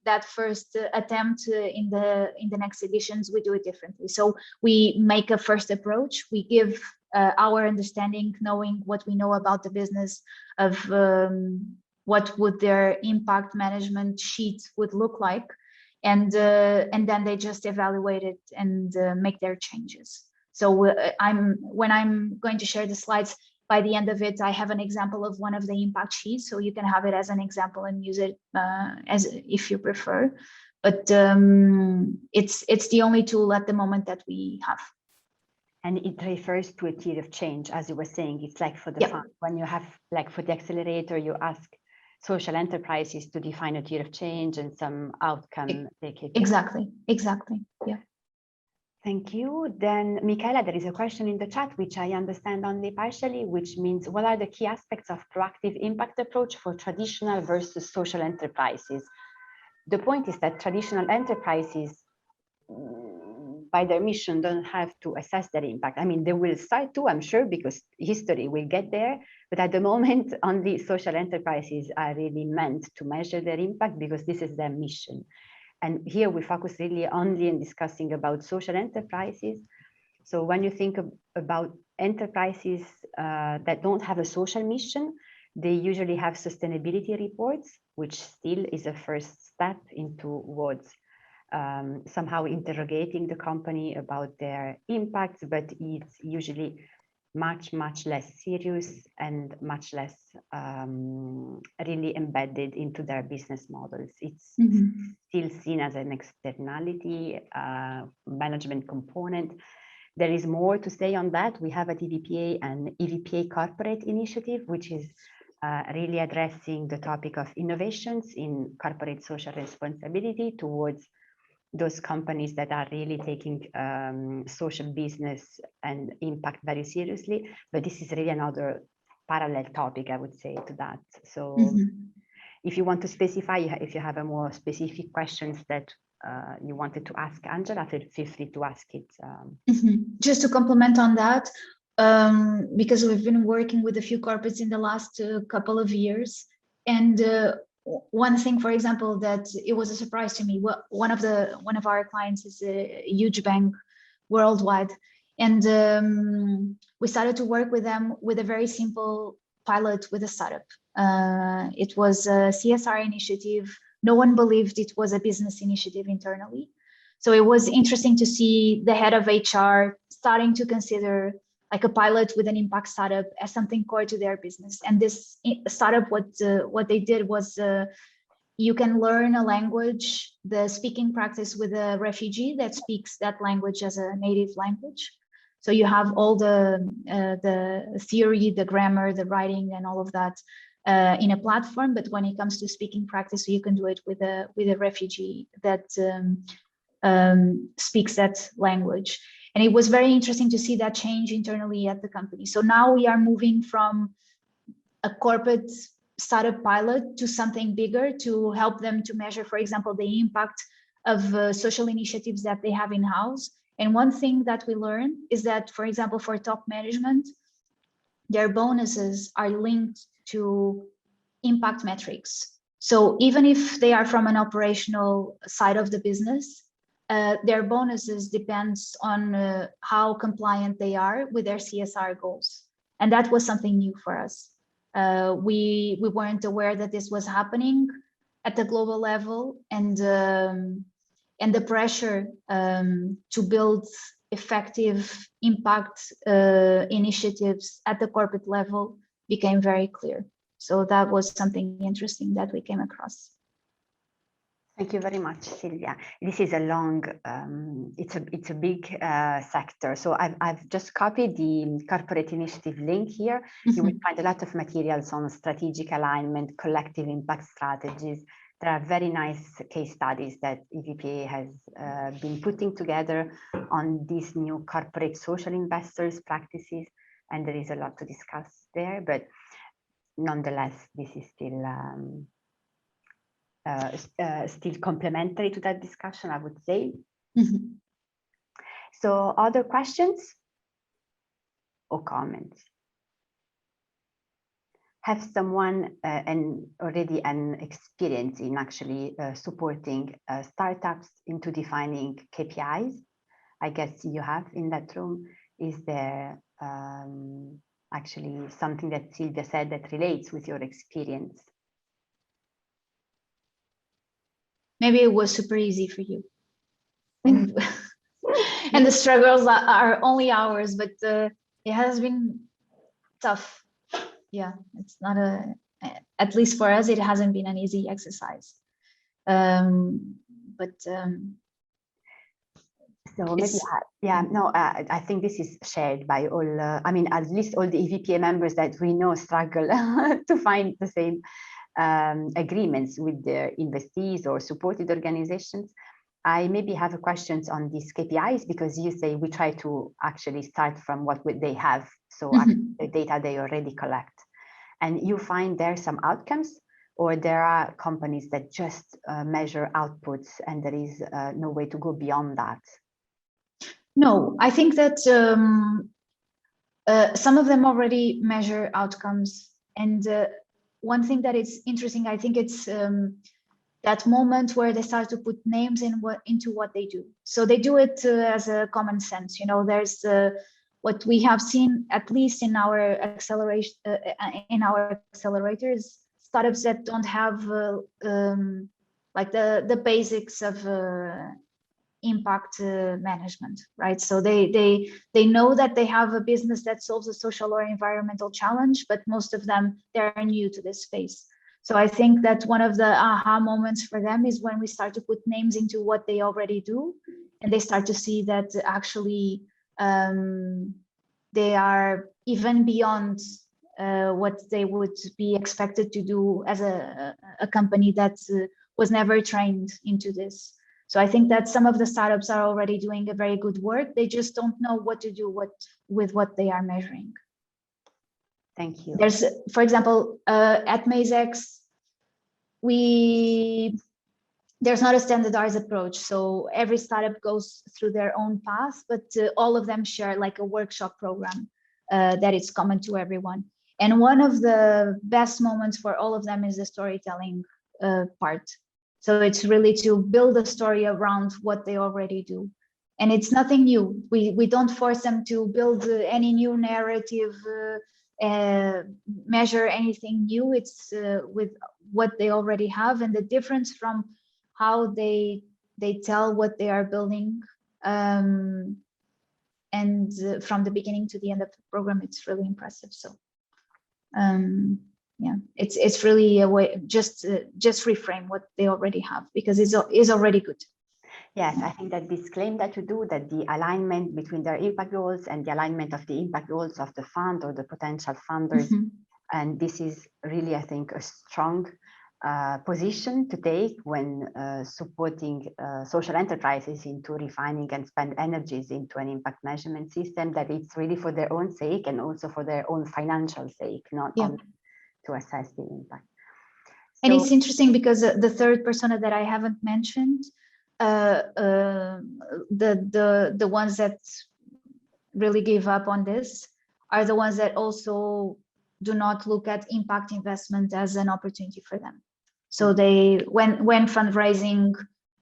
that first attempt in the next editions, we do it differently. So we make a first approach. We give our understanding, knowing what we know about the business of what would their impact management sheet would look like, and then they just evaluate it and make their changes. So when I'm going to share the slides, by the end of it, I have an example of one of the impact sheets, so you can have it as an example and use it as if you prefer. But it's the only tool at the moment that we have. And it refers to a theory of change, as you were saying. It's like for the Yep. fund, when you have, like for the accelerator, you ask social enterprises to define a theory of change and some outcome they can. Exactly. Yeah. Thank you. Then, Michaela, there is a question in the chat, which I understand only partially, which means what are the key aspects of proactive impact approach for traditional versus social enterprises? The point is that traditional enterprises, by their mission, don't have to assess their impact. I mean, they will start to, I'm sure, because history will get there. But at the moment, only social enterprises are really meant to measure their impact because this is their mission. And here we focus really only in discussing about social enterprises. So when you think about enterprises that don't have a social mission, they usually have sustainability reports, which still is a first step towards somehow interrogating the company about their impacts, but it's usually much less serious and much less really embedded into their business models. It's still seen as an externality, management component. There is more to say on that. We have at EVPA an EVPA corporate initiative, which is really addressing the topic of innovations in corporate social responsibility towards those companies that are really taking social business and impact very seriously. But this is really another parallel topic, I would say, to that. So if you want to specify, if you have a more specific questions that you wanted to ask Angela, feel free to ask it. Just to complement on that, because we've been working with a few corporates in the last couple of years, and one thing, for example, that it was a surprise to me. One of our clients is a huge bank worldwide, and we started to work with them with a very simple pilot with a startup. It was a CSR initiative. No one believed it was a business initiative internally. So it was interesting to see the head of HR starting to consider like a pilot with an impact startup as something core to their business. And this startup, what they did was you can learn a language, the speaking practice with a refugee that speaks that language as a native language. So you have all the theory, the grammar, the writing, and all of that in a platform. But when it comes to speaking practice, you can do it with a refugee that speaks that language. And it was very interesting to see that change internally at the company. So now we are moving from a corporate startup pilot to something bigger to help them to measure, for example, the impact of social initiatives that they have in-house. And one thing that we learned is that, for example, for top management, their bonuses are linked to impact metrics. So even if they are from an operational side of the business, their bonuses depends on how compliant they are with their CSR goals. And that was something new for us. We weren't aware that this was happening at the global level, and the pressure to build effective impact initiatives at the corporate level became very clear. So that was something interesting that we came across. Thank you very much, Silvia. This is a long, it's a big sector. So I've just copied the corporate initiative link here. You will find a lot of materials on strategic alignment, collective impact strategies. There are very nice case studies that EVPA has been putting together on these new corporate social investors practices. And there is a lot to discuss there, but nonetheless, this is still complementary to that discussion, I would say. So other questions or comments? Have someone already an experience in actually supporting startups into defining KPIs? I guess you have in that room. Is there actually something that Silvia said that relates with your experience? Maybe it was super easy for you. And, and the struggles are only ours, but it has been tough. Yeah, it's not at least for us, it hasn't been an easy exercise. So maybe, I think this is shared by all, I mean, at least all the EVPA members that we know struggle to find the same agreements with their investees or supported organizations. I maybe have questions on these KPIs, because you say we try to actually start from what they have, so the data they already collect. And you find there some outcomes, or there are companies that just measure outputs and there is no way to go beyond that? No, I think that some of them already measure outcomes. And one thing that is interesting, I think it's that moment where they start to put names into what they do. So they do it as a common sense. You know, there's what we have seen, at least in our acceleration, in our accelerators, startups that don't have like the basics of impact management, right? So they know that they have a business that solves a social or environmental challenge, but most of them, they're new to this space. So I think that one of the aha moments for them is when we start to put names into what they already do, and they start to see that actually they are even beyond what they would be expected to do as a company that was never trained into this. So I think that some of the startups are already doing a very good work. They just don't know what to do with what they are measuring. Thank you. There's, for example, at MazeX, there's not a standardized approach. So every startup goes through their own path, but all of them share like a workshop program that is common to everyone. And one of the best moments for all of them is the storytelling part. So it's really to build a story around what they already do. And it's nothing new. We don't force them to build any new narrative, measure anything new. It's with what they already have, and the difference from how they tell what they are building, and from the beginning to the end of the program, it's really impressive. So yeah, it's really a way, just reframe what they already have, because it's already good. Yes, I think that this claim that you do, that the alignment between their impact goals and the alignment of the impact goals of the fund or the potential funders, and this is really, I think, a strong position to take when supporting social enterprises into refining and spend energies into an impact measurement system, that it's really for their own sake and also for their own financial sake, not only to assess the impact. And it's interesting because the third persona that I haven't mentioned, the ones that really give up on this are the ones that also do not look at impact investment as an opportunity for them. So they, when fundraising,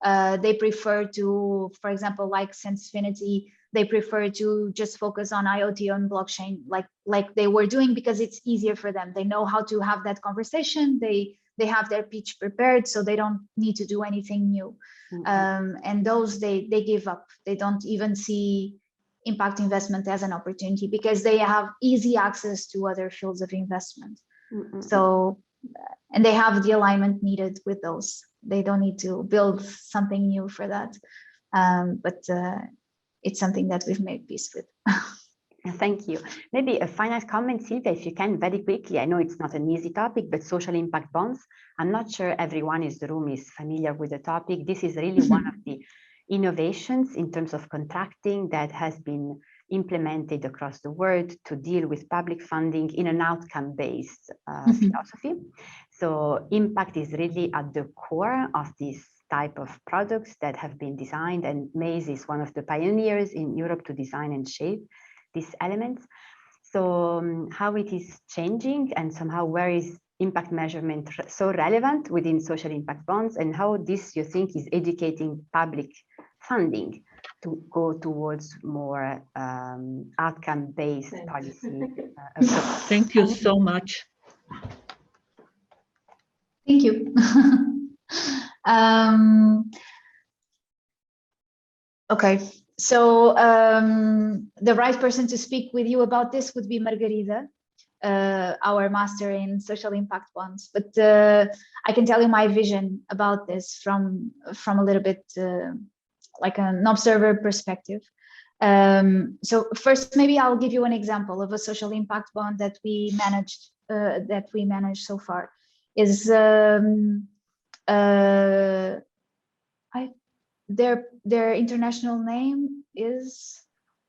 they prefer to, for example, like Sensefinity, they prefer to just focus on IoT and blockchain, like they were doing, because it's easier for them. They know how to have that conversation. They have their pitch prepared, so they don't need to do anything new. And those, they give up. They don't even see impact investment as an opportunity, because they have easy access to other fields of investment. So, and they have the alignment needed with those. They don't need to build something new for that. But it's something that we've made peace with. Thank you. Maybe a final comment, Silvia, if you can, very quickly. I know it's not an easy topic, but social impact bonds. I'm not sure everyone in the room is familiar with the topic. This is really one of the innovations in terms of contracting that has been implemented across the world to deal with public funding in an outcome-based philosophy. So impact is really at the core of this type of products that have been designed, and Maze is one of the pioneers in Europe to design and shape these elements. So how it is changing, and somehow where is impact measurement so relevant within social impact bonds, and how this, you think, is educating public funding to go towards more outcome-based policy approach. Thank you so much. Thank you. Okay, so the right person to speak with you about this would be Margarida, our master in social impact bonds. But I can tell you my vision about this from a little bit like an observer perspective. So first, maybe I'll give you an example of a social impact bond that we managed so far. Is their international name is,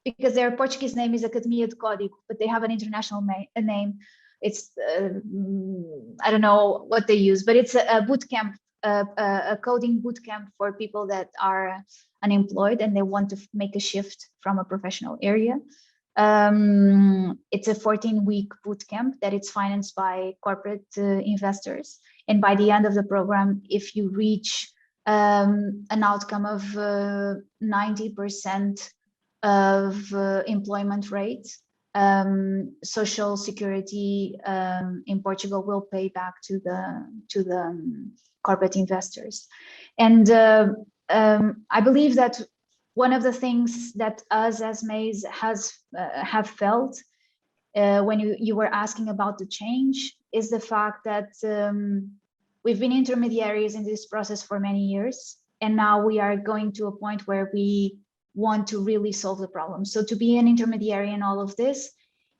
because their Portuguese name is Academia de Código, but they have an international name. It's I don't know what they use, but it's a boot camp, a coding boot camp for people that are unemployed and they want to make a shift from a professional area. It's a 14-week boot camp that it's financed by corporate investors. And by the end of the program, if you reach an outcome of 90% of employment rate, social security in Portugal will pay back to the corporate investors. And I believe that one of the things that us as Maze have felt when you were asking about the change is the fact that we've been intermediaries in this process for many years, and now we are going to a point where we want to really solve the problem. So to be an intermediary in all of this,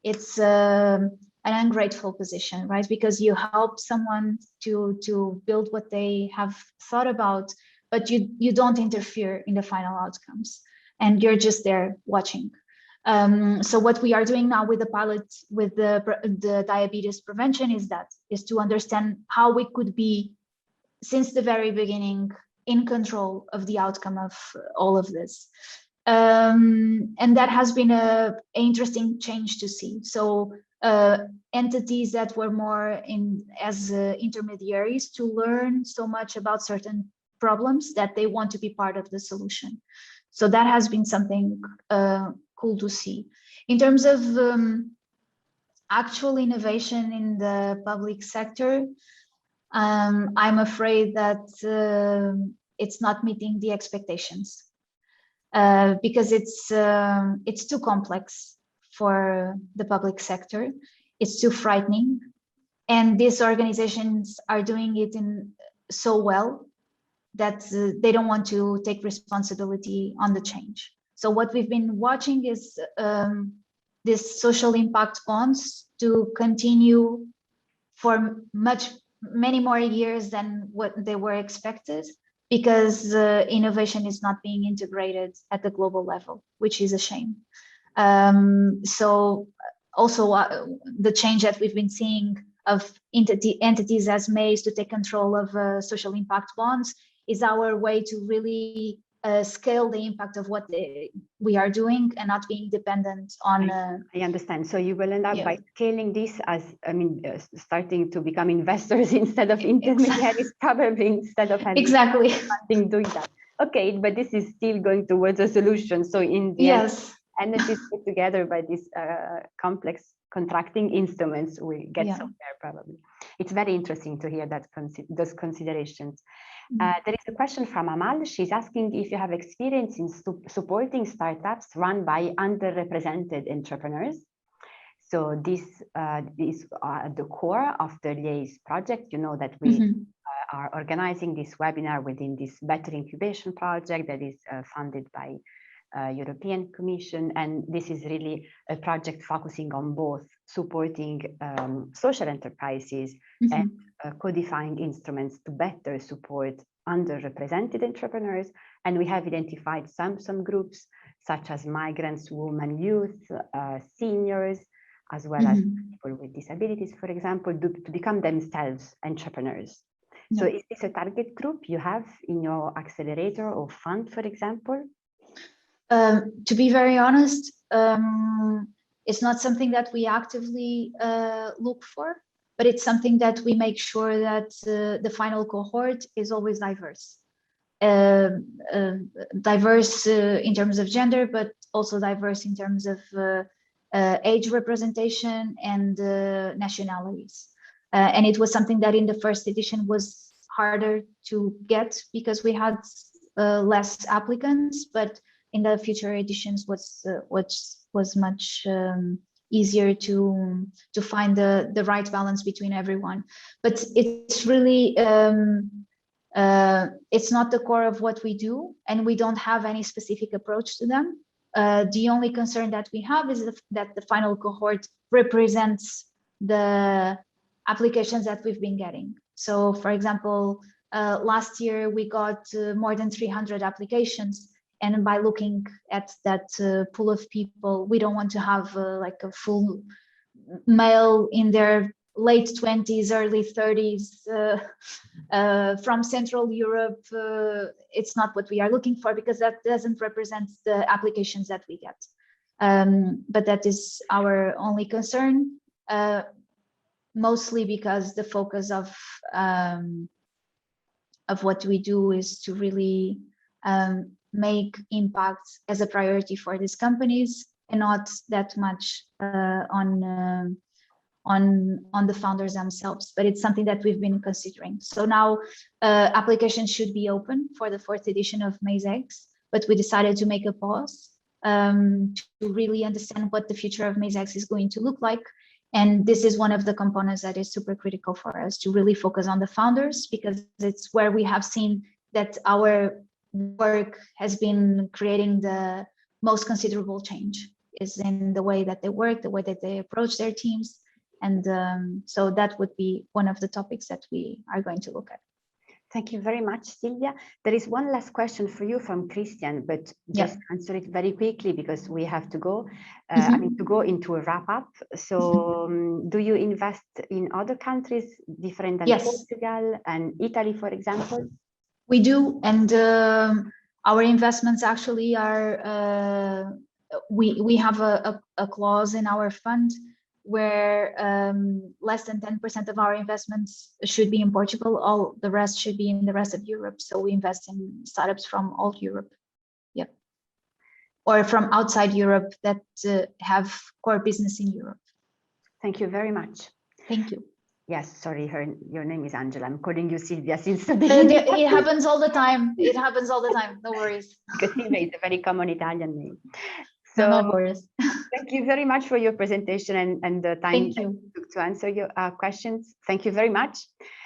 it's an ungrateful position, right? Because you help someone to build what they have thought about, but you don't interfere in the final outcomes, and you're just there watching. So what we are doing now with the pilot, with the diabetes prevention, is to understand how we could be, since the very beginning, in control of the outcome of all of this. And that has been an interesting change to see. So entities that were more as intermediaries to learn so much about certain problems that they want to be part of the solution. So that has been something cool to see. In terms of actual innovation in the public sector, I'm afraid that it's not meeting the expectations because it's too complex for the public sector. It's too frightening, and these organizations are doing it so well that they don't want to take responsibility on the change. So what we've been watching is this social impact bonds to continue for many more years than what they were expected, because innovation is not being integrated at the global level, which is a shame. So also the change that we've been seeing of entities as Maze to take control of social impact bonds is our way to really scale the impact of what we are doing and not being dependent on. I understand. So you will end up by scaling this as, starting to become investors instead of intermediaries, probably, instead of having funding doing that. Okay, but this is still going towards a solution. So in the end, entities put together by these complex contracting instruments, we get somewhere probably. It's very interesting to hear that those considerations. There is a question from Amal. She's asking if you have experience in supporting startups run by underrepresented entrepreneurs. So this is at the core of the Liaise project. You know that we are organizing this webinar within this Better Incubation project that is funded by European Commission, and this is really a project focusing on both supporting social enterprises and codifying instruments to better support underrepresented entrepreneurs. And we have identified some groups such as migrants, women, youth, seniors, as well as people with disabilities, for example, to become themselves entrepreneurs. So is this a target group you have in your accelerator or fund, for example? To be very honest, it's not something that we actively look for, but it's something that we make sure that the final cohort is always diverse. Diverse in terms of gender, but also diverse in terms of age representation and nationalities. And it was something that in the first edition was harder to get because we had less applicants, but in the future editions was much easier to find the right balance between everyone. But it's really It's not the core of what we do, and we don't have any specific approach to them. The only concern that we have is that the final cohort represents the applications that we've been getting. So, for example, last year we got more than 300 applications, and by looking at that pool of people, we don't want to have like a full male in their late 20s, early 30s from Central Europe. It's not what we are looking for, because that doesn't represent the applications that we get. But that is our only concern, mostly because the focus of what we do is to really make impact as a priority for these companies, and not that much on the founders themselves, but it's something that we've been considering. So now applications should be open for the 4th edition of MazeX, but we decided to make a pause to really understand what the future of MazeX is going to look like. And this is one of the components that is super critical for us, to really focus on the founders, because it's where we have seen that our work has been creating the most considerable change, is in the way that they work, the way that they approach their teams. And so that would be one of the topics that we are going to look at. Thank you very much, Silvia. There is one last question for you from Christian, but just answer it very quickly, because we have to go. I mean, to go into a wrap up. So do you invest in other countries different than Portugal and Italy, for example? We do, and our investments actually are, we have a clause in our fund where less than 10% of our investments should be in Portugal. All the rest should be in the rest of Europe. So we invest in startups from all Europe, or from outside Europe that have core business in Europe. Thank you very much. Thank you. Yes, sorry, your name is Angela. I'm calling you Silvia since the beginning. It happens all the time. It happens all the time. No worries. Because Silvia is a very common Italian name. So no worries. Thank you very much for your presentation and the time to answer your questions. Thank you very much.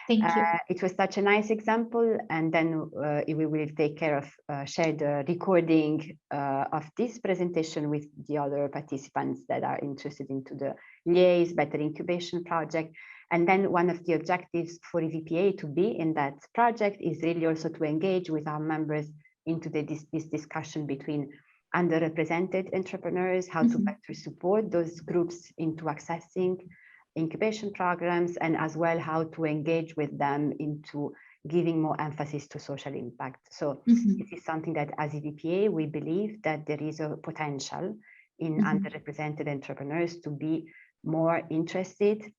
Thank you. It was such a nice example. And then we will take care of share the recording of this presentation with the other participants that are interested into the Liaise Better Incubation project. And then one of the objectives for EVPA to be in that project is really also to engage with our members into this discussion between underrepresented entrepreneurs, how to better support those groups into accessing incubation programs, and as well how to engage with them into giving more emphasis to social impact. So this is something that as EVPA, we believe that there is a potential in underrepresented entrepreneurs to be more interested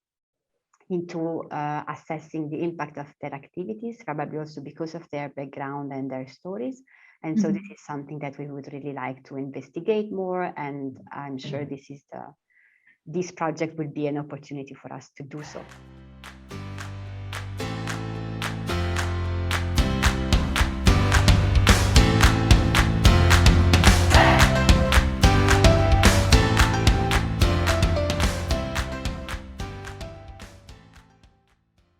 into assessing the impact of their activities, probably also because of their background and their stories. And so this is something that we would really like to investigate more. And I'm sure this project will be an opportunity for us to do so.